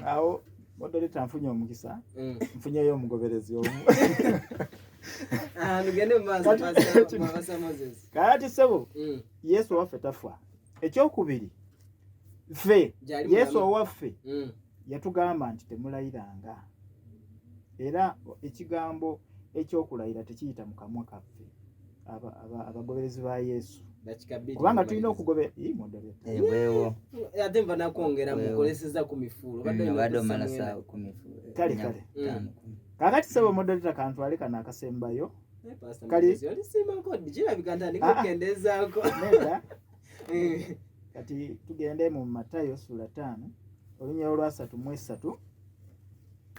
awo moderator nfunye omukisa nfunyeyo omugoberezi omu. Tugende mu maaso Pastor Moses. Kakati sebo Yesu waffe tafa. Ekyokubiri ffe Yesu owaffe yatugamba nti temulayiranga. Era ekigambo ekyokulayira tekiyita mu kamwa kaffe. abagoberezi ba Yesu kubanga tulina okugobera weewo ate mba nakwongera mukoleseza ku mifuulo badde omala saawa ku mifuulo kale kakati sebo modalita kantwale kana akasembayo kali kati tugende mu Matayo sura 5 olunya olwa 3:3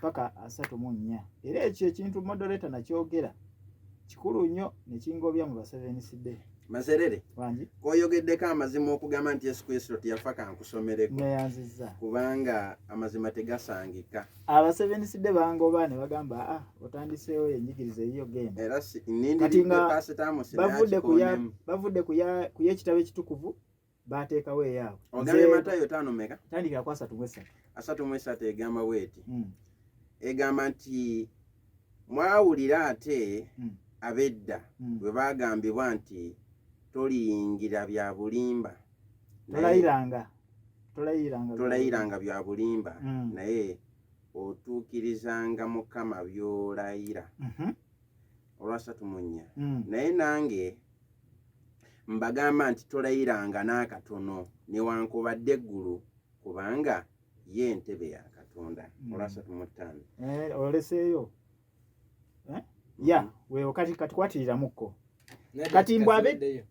paka 3:4 era ekyo ekintu modalita nakyogera kikulu nnyo nekingobya mu basevensidde Maserere wangi koyogeddeko amazima okugamba nti Yesu Kristo tiyafa kankusomereko neyanziza kubanga amazima tegasangika abasevensidde bangoba ne bagamba otandiseewo enjigiriza eyiyo genda era nindidde pasitamu bavudde ku y'ekitabo ekitukuvu bateekawo eyaabwe ogambe Matayo 5 meka tandikira ku 3:3 3:3 egamba bweti egamba nti mwawulira ate abedda bwe bagambibwa nti toliyingira bya bulimba tolayiranga bya bulimba naye otuukirizanga Mukama byolayira olwa 3:4 naye nange mbagamba nti tolayiranga n'akatono newankubadde eggulu kubanga ye ntebe ya Katonda olwa 3:5 oleseeyo weewo kati kwatirira mukko kati mbwabe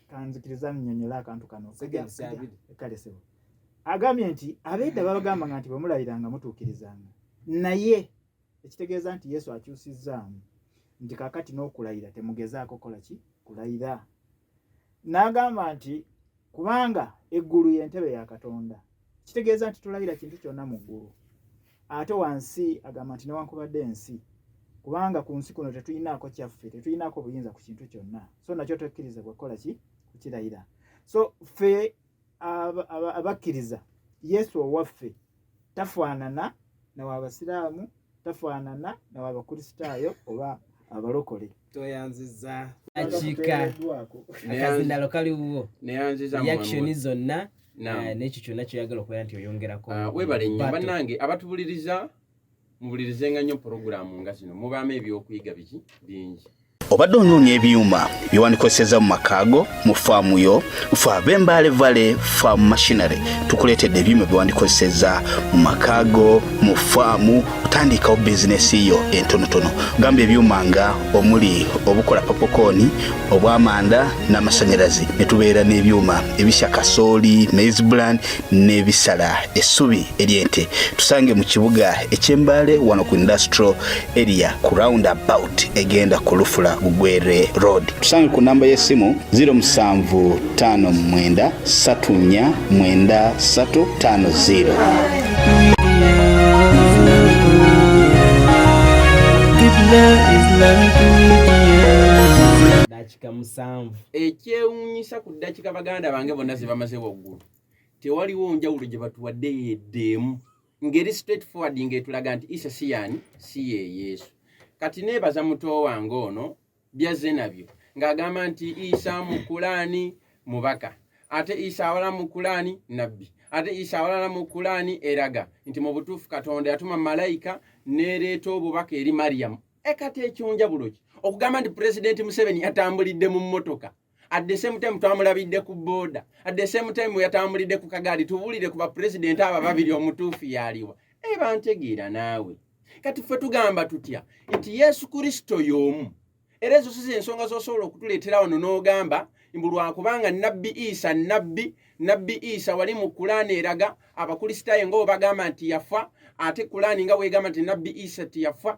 kanzikiriza nnyonnyola akantu kano kalesebo agambye nti abedda babagamba nti bamulayiranga mutuukirizanga naye ekitegeeza nti Yesu akyusizzaamu nti kakati n'okulayira temugezaako kola ki kulayira n'agamba nti kubanga eggulu y'entebe ya Katonda kitegeeza nti tulayira kintu kyonna mu ggulu ate wansi agamba nti newankubadde ensi kubanga ku nsi kuno tetuyinaako kyaffe tetuyinaako buyinza ku kintu kyonna so nakyo tokkirizibwa kukola ki kukilayira so ffe abakkiriza Yesu owaffe tafaanana naw'Abasilaamu tafaanana naw'Abakristaayo oba abalokole toyanziza akika akazindalo kaliwo neyanziza reaction zonna n'ekyo kyonna kyoyagala okubeera nti oyongerako webale nnyo bannange abatubuliriza mubulirizenga nnyo puroguramu nga zino mubaamu ebyokuyiga biki bingi obadde onoonya ebyuma byewandikozeseza mu makaago mu faamu yo fe ab'Embale Valley Farm Machinery tukuleetedde ebyuma byewandikozeseza mu makaago mu faamu otandikawo bizinesi yo entonotono gamba ebyuma nga omuli obukola popokoni obwamanda n'amasanyalazi ne tubeera n'ebyuma ebisya kasooli maize bran n'ebisala essubi eryente tusange mu kibuga eky'Embale wano ku industrial area ku roundabout egenda ku Lufula Bugwere Road. Tusange ku namba y'essimu 0759399350. dakika 7 ekyewuunyisa ku dakika baganda bange bonna ze bamaze waggulu tewaliwo njawulo gye batuwadde yeddeemu ngeri straightforward ng'etulaga nti Issa si yaani si ye Yesu. Kati neebaza muto wange ono byazze nabyo ng'agamba nti Issa mu Kulaani mubaka ate Issa awala mu Kulaani nabbi ate Issa awala mu Kulaani eraga nti mu butuufu Katonda yatuma malayika neereeta obubaka eri Mariyamu. Kati ekyonjawulo ki okugamba nti Pulezidenti Museveni yatambulidde mu mmotoka at the same time twamulabidde ku booda at the same time yatambulidde ku kagaali tubuulire ku bapulezidenti abo babiri omutuufu yaliwa bantegeera naawe. Kati ffe tugamba tutya nti Yesu Kristo y'omu era ezo si ensonga z'osobola okutuleetera wano n'ogamba mbulwa kubanga Nabbi Issa wali mu Kulaani eraga abakristaayo nga bagamba nti yafa ate Kulaani nga bwegamba nti Nabbi Issa tiyafa.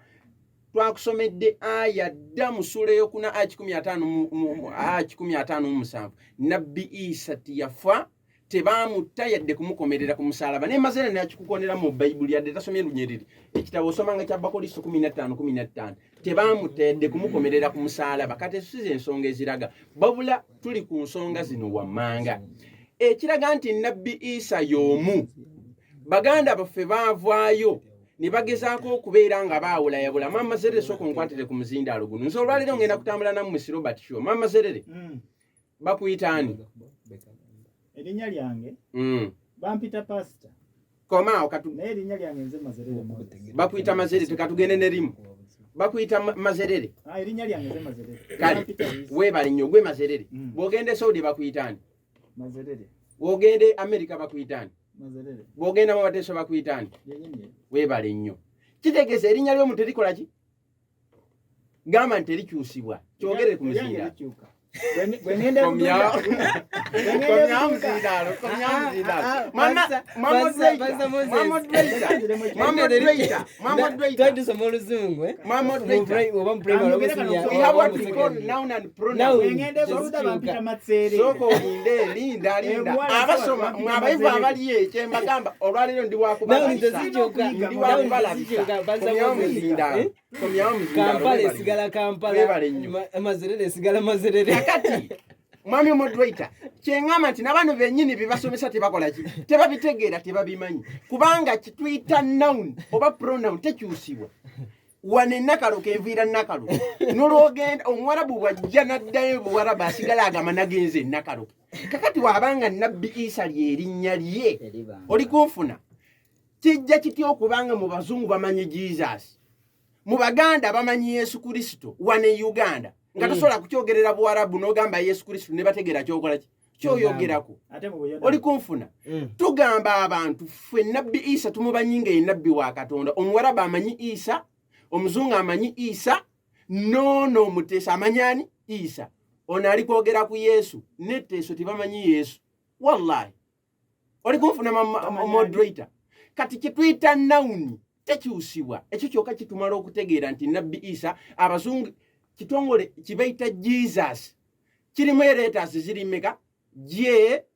Twakusomedde aya dda mu sura ey'okuna aya 15:7 Nabbi Issa tiyafa tebaamutta yadde kumukomerera ku musalaba n'emazina nakikukonera mu Bayibuli yadde tasomye lunyiriri ekitabo osomanga kya Balokole 15:15 tebaamutta yadde kumukomerera ku musalaba. Kati size ensonga eziraga babula tuli ku nsonga zino wammanga ekiraga nti Nabbi Issa y'omu. Baganda baffe baavaayo ne bagezaako okubeera nga baawulayabula. Mama Zerere sooka nkwatire ku muzindaalo guno nze olwaleero ngenda kutambula nammwe si Robert Show. Mama Zerere bakuyitaani? Erinnya lyange bampita pastor. Komaawo naye erinnya lyange nze Mazerere. bakuyita Mazerere tekatugende ne limu bakuyita mazerere. Erinnya lyange ze mazerere. Kale webale nnyo gwe mazerere. Bwogende Saudi bakuyitani? Mazerere. Bwogende America bakuyitani? Mazerere. Bwogenda mu bateeso bakuyitani? Yennyini. Webale nnyo. Kitegeeza erinnya ly'omuntu terikola ki? Gamba nti terikyusibwa. Kyogere ku muzinda. Bwengende Kampala sigala Kampala mazerere sigala mazerere kakati mwami moderator kyengama nti nabano bennyini bibasomesa tebakola ki tebabitegeera tebabimanyi kubanga kituyita noun oba pronoun tekyusibwa wane nakalo keviira nakalo nologenda omwarabu bwajja naddayo buwarabu asigala agamba nagenze nakalo kakati wabanga Nabbi Issa lyerinnya lye oli kunfuna kijja kitya okubanga mu bazungu bamanyi Jesus mu baganda bamanyi Yesu Kristo wane Uganda nga tosobola kukyogerera buwarabu n'ogamba Yesu Kristo ne bategeera kyokola ki kyoyogerako oli kunfuna tugamba abantu ffe Nabbi Issa tumubanyinga ye Nabbi wa Katonda omuwarabu amanyi Issa omuzungu amanyi Issa nono omuteesa amanyani Issa ono ali kwogera ku Yesu netteeso tebamanyi Yesu wallahi oli kunfuna moderator kati kituyita nauni tekyusibwa ekyo kyokka kitumala okutegeera nti Nabbi Issa abazungu kitongole kibaita Jesus kirimu letters ziri meka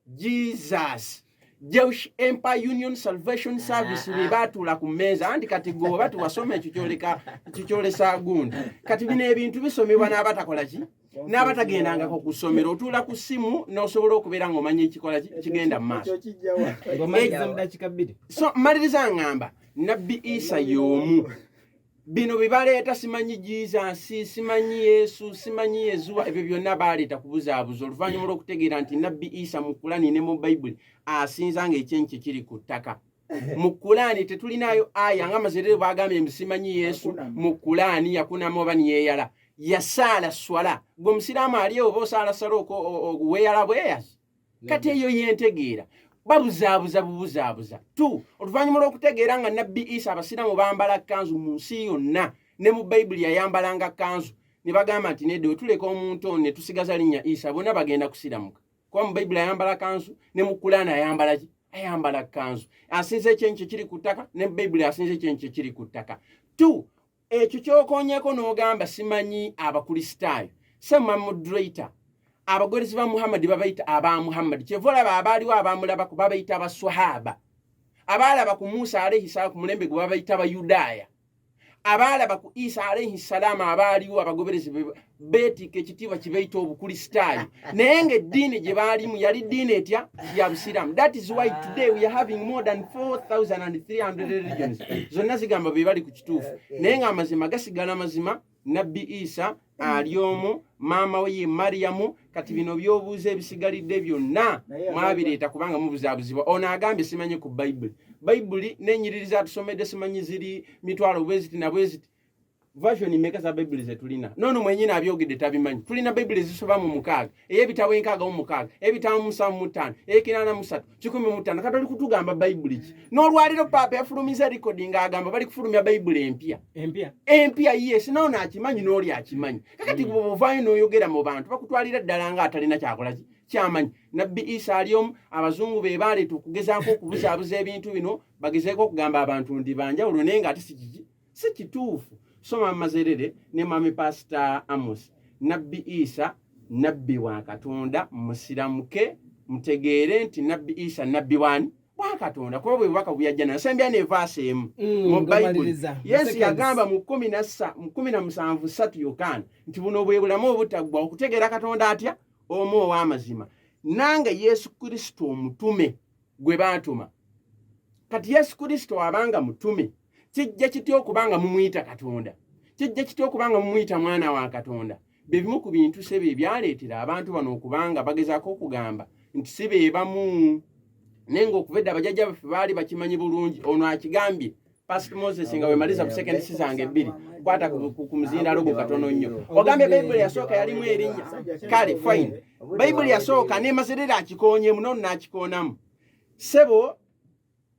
Jesus Jewish Empire Union Salvation Service libatula ku meza andi kati go batu wasome kikyolesa gundi kati bino ebintu bisomebwa n'abatakola ki n'abatagendanga ko kusomera otula ku simu n'osobola okubeera ng'omanya ekikola kigenda mu maaso so maliriza ngamba Nabbi Issa y'omu bino bibaleeta simanyi Jesus simanyi Yesu simanyi Yesu ebyo byonna baleeta kubuzaabuza oluvannyuma lw'okutegeera nti Nabbi Issa mu Kurani ne mu Bayibuli asinzanga ekyenki kiri ku ttaka mu Kurani tetulinayo aya nga mazerere bagambye simanyi Yesu mu Kurani yakunamu oba niyeyala yasala swala gwe musiraamu ali oba osala sala weeyala bweyasi kati eyo yentegeera babuzaabuza tu oluvannyuma lw'okutegeera nga Nabbi Issa abasiraamu bambala kanzu mu nsi yonna ne mu Bayibuli yayambalanga kanzu ne bagamba nti nedde wetuleka omuntu ono ne tusigaza linnya Issa bonna bagenda kusiramuka kuba mu Bayibuli ayambala kanzu ne mu Kurani ayambala ki ayambala kanzu asinza ekyenki kiri ku ttaka ne mu Bayibuli asinza ekyenki kiri ku ttaka tu ekyo kyokoonyeko n'ogamba simanyi abakristaayo semma moderator abagolezi ba Muhammad babayita aba Muhammad kyevolaba abaaliwo abamulabako babayita abaswahaba abaalaba ku Musa alayhi salaam ku mulembe gwe babayita abayudaaya abaalaba ku Issa alayhi salaam abaaliwo abagoberezi beetika ekitiibwa kibayita obukristaayo naye ng'eddiini gye baalimu yali ddiini etya ya Busiraamu. That is why today we are having more than 4,300 religions zonna zigamba be bali ku kituufu naye ng'amazima gasigala mazima Nabbi Issa ali omu maama we ye Mariyamu kati bino by'obuuza ebisigalidde byonna mwabireeta kubanga mubuzaabuzibwa ono agambye simanyi ku Bayibuli n'ennyiriri atusomedde simanyi ziri mitwalo bweziti na bweziti version meka za Bayibuli ze tulina nono mwennyini abyogedde tabimanyi tulina Bayibuli zisoba mu 6 ey'ebitabo 6 ebitabo 75 ekinaana 135 kati oli kutugamba Bayibuli ki n'olwaliro paapa yafulumiza recording agamba bali kufulumya Bayibuli empya yes nono akimanyi n'oli akimanyi kakati bw'ovaayo n'oyogera mu bantu bakutwalira ddala nga atalina kyakola ki kyamanyi Nabbi Issa alyomu abazungu be baleeta okugezaako okubuzaabuza ebintu bino bagezeeko okugamba abantu ndi banjawulo naye ng'ate si kituufu. Soma mazerere ne mami Pastor Amos Nabbi Issa Nabbi wa Katonda musiramuke mutegeere nti Nabbi Issa Nabbi wani wa Katonda kuba bwe bubaka buyajja na sembya ne verse emu mu Bible Yesu yagamba mu 17:3 Yokaana nti buno bwe bulamu obutaggwa okutegeera Katonda atya omu ow'amazima nange Yesu Kristo omutume gwe baatuma kati Yesu Kristo abanga mutume kijja kityo okubanga mumuyita Katonda kijja kityo okubanga mumuyita mwana wa Katonda bebimu ku bintu sebe ebyaleetera abantu bano okubanga bagezaako okugamba nti sibe bamu nenga okubedda abajjajja baffe baali bakimanyi bulungi ono akigambye Pastor Moses nga wemaliza ku second sizange 2 kwata ku mzinda logo katono nnyo ogambye Bible yasooka yalimu erinnya kale fine Bible yasooka ne Maserera akikonye muno nakikonamu sebo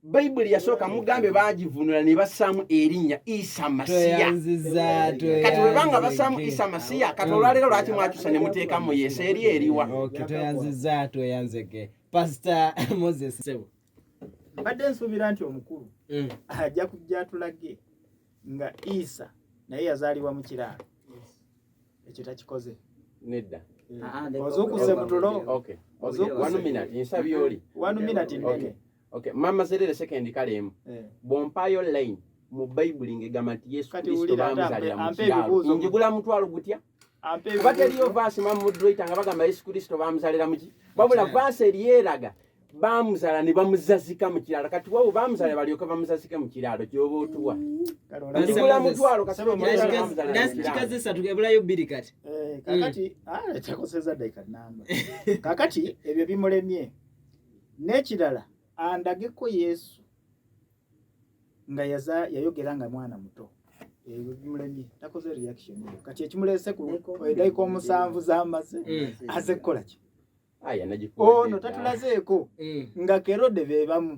Bible yasooka mugambe bagivunula ne basamu erinnya Issa Masiya kati webanga basamu Issa Masiya kati olwalero lwaki mwakyusa ne muteeka mu Yesu eri eriwa okay toyanzeke Pastor Moses sebo badde nsubira nti omukulu ajja kujja tulage nga Issa naye yazaalibwa mu kiraalo ekyo takikoze nedda ozukuse butulo okay 1 minute nsabye oli 1 minute nene okay mama Serere second kalemu bompayo line mu Bible ngegama ti Yesu Kristo bamuzalira mu kiraalo njigula mutwalo gutya bateliyo verse mama moderator nga bagamba Yesu Kristo bamuzalira mu babula verse eriyeraga bamuzala ne bamuzazika mu kiralo kati wao bamuzala balyoka bamuzazika mu kiralo kyobo otuwa njigula mutwalo kasebo that's kikaze satugabulayo 2 kati kakati takoseza dakika namba kakati ebyo bimulemye n'ekirala andageko Yesu nga yayogera nga mwana muto ebyo bimulemye takoze reaction kati ekimulese ku edayiko omusanvu zamaze azekola ki aya najikuwa no tatulazeeko nga Kerode bebamu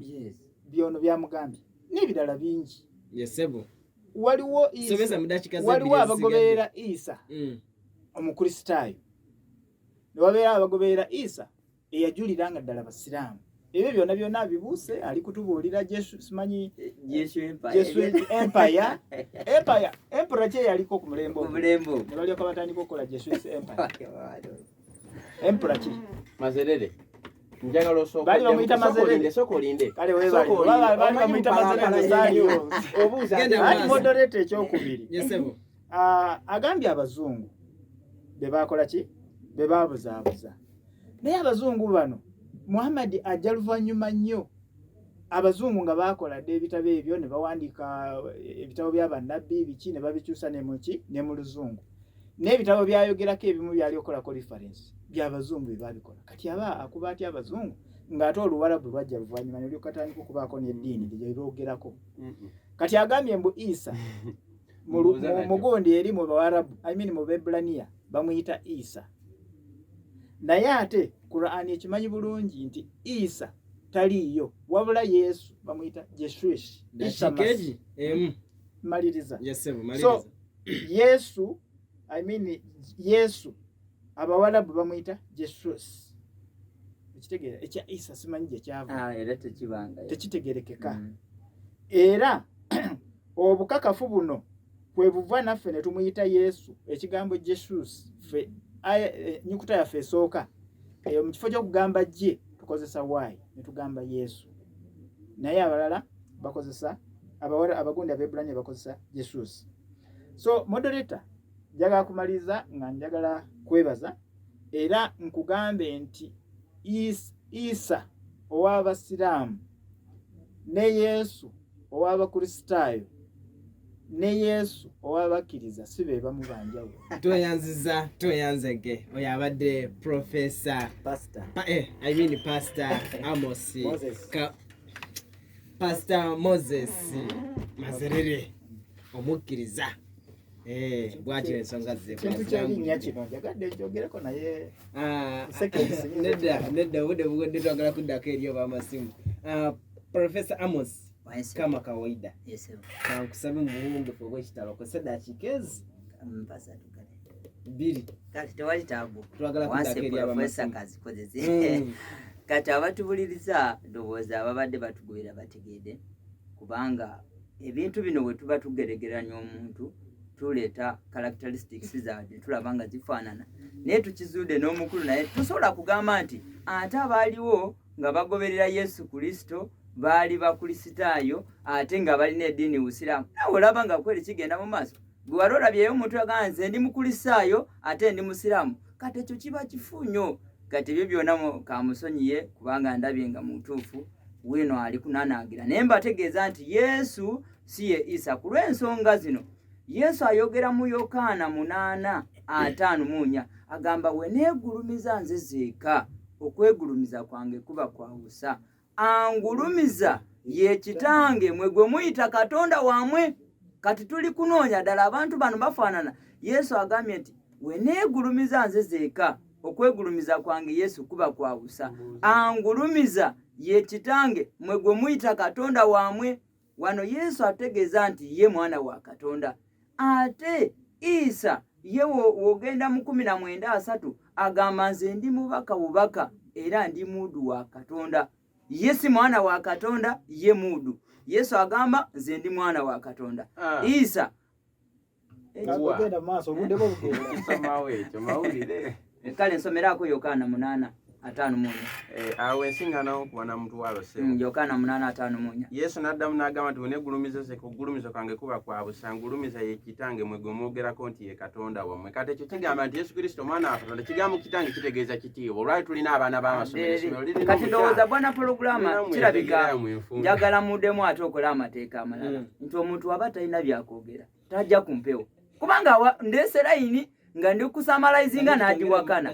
byono byamugambye n'ebirala bingi yesebo waliwo abagoberera Issa omukristaayo ne wabeera abagoberera Issa eyajuliranga ddala Basilaamu ebyo byonna bibuuse ali kutubuulira Yesu simanyi Yesu empire emperor kye yaliko ku mulembo ne balyoka batandika okukola Yesu empire emperor kye Mazerere njagala osooka bali bamuyita Mazerere sokolinde kale webali bamuyita Mazerere zaliyo obuuza ati moderator ekyokubiri yesebo agambye abazungu bebakola ki bebabuzaabuza naye abazungu bano Muhammad ajja luvannyuma nnyo abazungu nga bakola dde ebitabo ebyo ne bawandiika ebitabo by'aba Nabbi biki ne babikyusa ne mu luzungu n'ebitabo byayogerako ebimu byali okolako reference by'abazungu bye babikola kati akuba atya abazungu ng'ate Oluwarabu lwajja luvannyuma ne lyokatandika okubaako n'eddiini lye lyogerako kati agambye mbu Issa mugundi eri mu Bawarabu mu Bebrania bamuyita Issa naye ate Qur'ani ekimanyi bulungi nti Issa taliyo wabula Yesu bamuyita Jeshush dakikeji maliriza yesebo so Yesu Yesu Abawarabu bamuyita Jeshush ekitegeera ekya Issa simanyi gye kyava era tekibanga tekitegerekeka era obukakafu buno kwe buva naffe ne tumuyita Yesu ekigambo Jeshush fe nyukuta yaffe esooka mu kifo ky'okugamba gye tukozesa waayi ne tugamba Yesu naye abalala bakozesa abagundi Abebrania bakozesa Jeshush so moderator njagala kumaliza nga njagala kwebaza era nkugambe nti Issa ow'Abasiraamu ne Yesu ow'Abakristaayo ne Yesu ow'abakkiriza si be bamu banjawulo toyanzege oyo abadde Professor Pastor Amos Pastor Moses Mazerere omukkiriza bwati ensonga kintu kyalinya kino njagadde njogereko naye nedda obudde bugodde twagala kuddako eri oba amasimu Professor Amos kama kawaida kankusabe mubuwumbefu obw'ekitalo kose dakiika ezi 2 kati tewali taabu twagala kuddako eri abamasimu kati abatubuliriza ndowooza ababadde batugwira bategedde kubanga ebintu bino bwe tuba tugeregeranya omuntu tuleeta characteristics zaabwe tulaba nga zifaanana naye tukizuudde n'omukulu naye tusobola kugamba nti ate abaaliwo nga bagoberera Yesu Kristo baali bakristaayo ate nga balina eddiini Busiraamu nawe olaba nga kweri kigenda mu maaso gwe wali olabyeyo omuntu agamba nze ndi mukristaayo ate ndi musiraamu kati ekyo kiba kifunyo kati ebyo byonna kamusonyiye kubanga ndabye nga mutuufu wino ali kunanaagira naye mbategeeza nti Yesu si ye Issa ku lw'ensonga zino Yesu ayogera mu Yokaana 8:54 agamba we neegulumiza nze zeeka okwegulumiza kwange kuba kwawusa angulumiza ye kitange mwe gwe muyita Katonda wammwe. Kati tuli kunoonya ddala abantu bano bafaanana. Yesu agambye nti weneegulumiza nze zeeka, okwegulumiza kwange Yesu kuba kwa busa. Angulumiza ye kitange mwe gwe muyita Katonda wammwe. Wano Yesu ategeeza nti ye mwana wa Katonda. Ate Issa ye wogenda mu 19:3 agamba nze ndi mubaka bubaka era ndi mudu wa Katonda. Ye si mwana wa Katonda, ye mudu. Yesu agamba nze ndi mwana wa Katonda. Issa agenda maaso obudde bw'obugenda Samawe ekyo mawulire. kale nsomeraako Yokaana 8:5. Awo ensingano okuwana muntu walo se. Yokaana 8:5. Yesu n'addamu n'agamba nti weneegulumiza ze kugulumiza kwange kuba kwa busa, ngulumiza ye kitange mwe gwe mwogerako nti ye Katonda wammwe. Kati ekyo kigamba nti Yesu Kristo mwana wa Katonda. Kigambo kitange kitegeeza kitiibwa. Olwali tulina abaana b'amasomero. Kati ndowooza bwana pulogulama kirabika njagala muddemu ate okola amateeka amalala nti omuntu aba talina byakwogera tajja ku mpewo, kubanga ndeese layini nga ndi kusamalizinga n'agiwakana.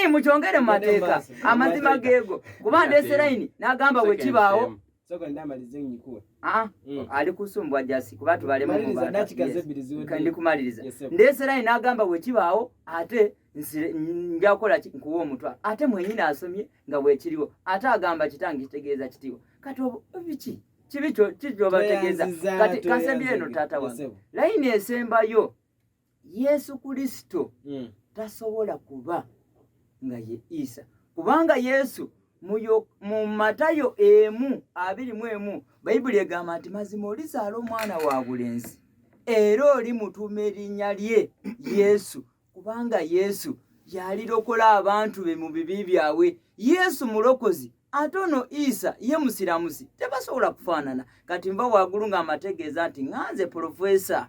Mukyongere mu mateeka amazima geego, kuba ndeese layini n'agamba bwe kibaawo ali kusumbwa jasi kuba tubalemu ndi kumaliriza. Ndeese layini n'agamba bwe kibaawo ate nja kukola nkuwa omutwalo, ate mwenyini asomye nga bwekiriwo, ate agamba kitange kitegeeza kitiibwa. Kati biki kibi bategeeza. Kati kasembye eno taata wange, layini esembayo Yesu Kristo tasobola kuba nga ye Issa, kubanga Yesu mu Matayo 1:21 Bayibuli egamba nti mazima olizaala omwana wa bulenzi era oli mutuuma erinnya lye Yesu, kubanga Yesu yalirokola abantu be mu bibi byabwe. Yesu mulokozi ate ono Issa ye musiramusi, tebasobola kufaanana. Kati mba waggulu nga amategeeza nti nganze profesa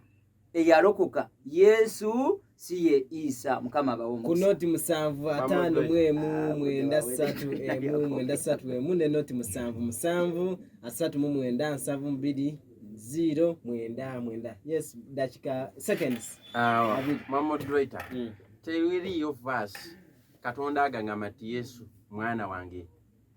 eyalokoka, Yesu si ye Issa. Mukama bawo ku noti 7:5-9-3-1-3-1 ne noti 7-3-3-7-2-0-9-9. Yes, dakika seconds. Moderator. Tewiriyo verse Katonda agamba nti Yesu mwana wange.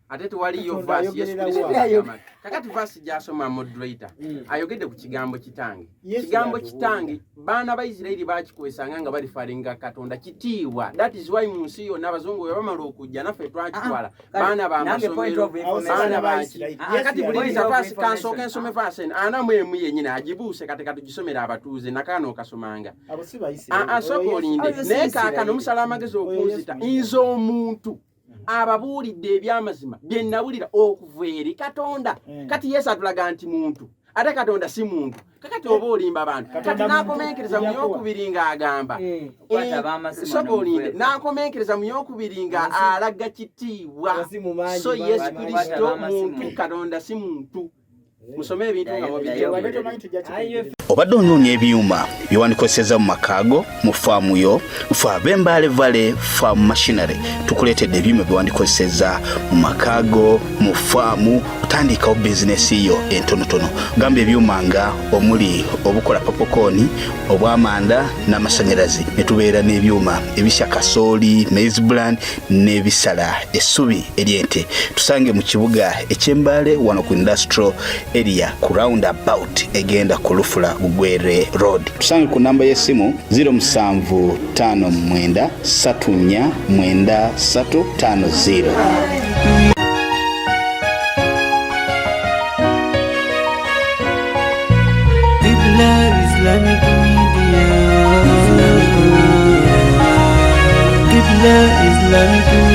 Ate tuwaliyo verse Yesu Kristo agamba. Kakati verse gyasoma moderator ayogedde ku kigambo kitange. Kigambo kitange baana ba Isiraeli bakikwesanga nga bali falinga Katonda kitiibwa. That is why mu nsi yonna abazungu bwe bamala okujja naffe twakitwala baana ba masomero baana baki. Kati buliriza verse kansooka ensome verse ana mwemu yennyini agibuuse kati tugisomera abatuuze nakano okasomanga. abo si bayise Asooka olinde naye kaakano musala amagezi okunzita nze omuntu ababuulidde ebyamazima bye nnawulira okuva eri Katonda. Kati Yesu atulaga nti muntu ate Katonda si muntu. Kakati oba olimba abantu kati n'akomekereza mu yokubiri ng'agamba sobolinde n'akomekereza mu yokubiri nga alaga kitiibwa. So Yesu Kristo muntu, Katonda si muntu. Musome ebintu nga mubijja. Obadde onoonya ebyuma byewandikozeseza mu makaago, mu faamu yo, fa ab'embaale vale farm machinery tukuleetedde ebyuma byewandikozeseza mu makaago, mu faamu, otandikawo bizinesi yo entonotono. Gamba ebyuma nga omuli obukola popcorn, obwamanda n'amasanyalazi. Ne tubeera n'ebyuma ebisya kasooli, maize bran n'ebisala essubi ery'ente. Tusange mu kibuga eky'Embaale wano ku industrial area ku roundabout egenda ku Lufula Bugwere Road. Tusange ku namba y'essimu 0759349350. Islamic Media.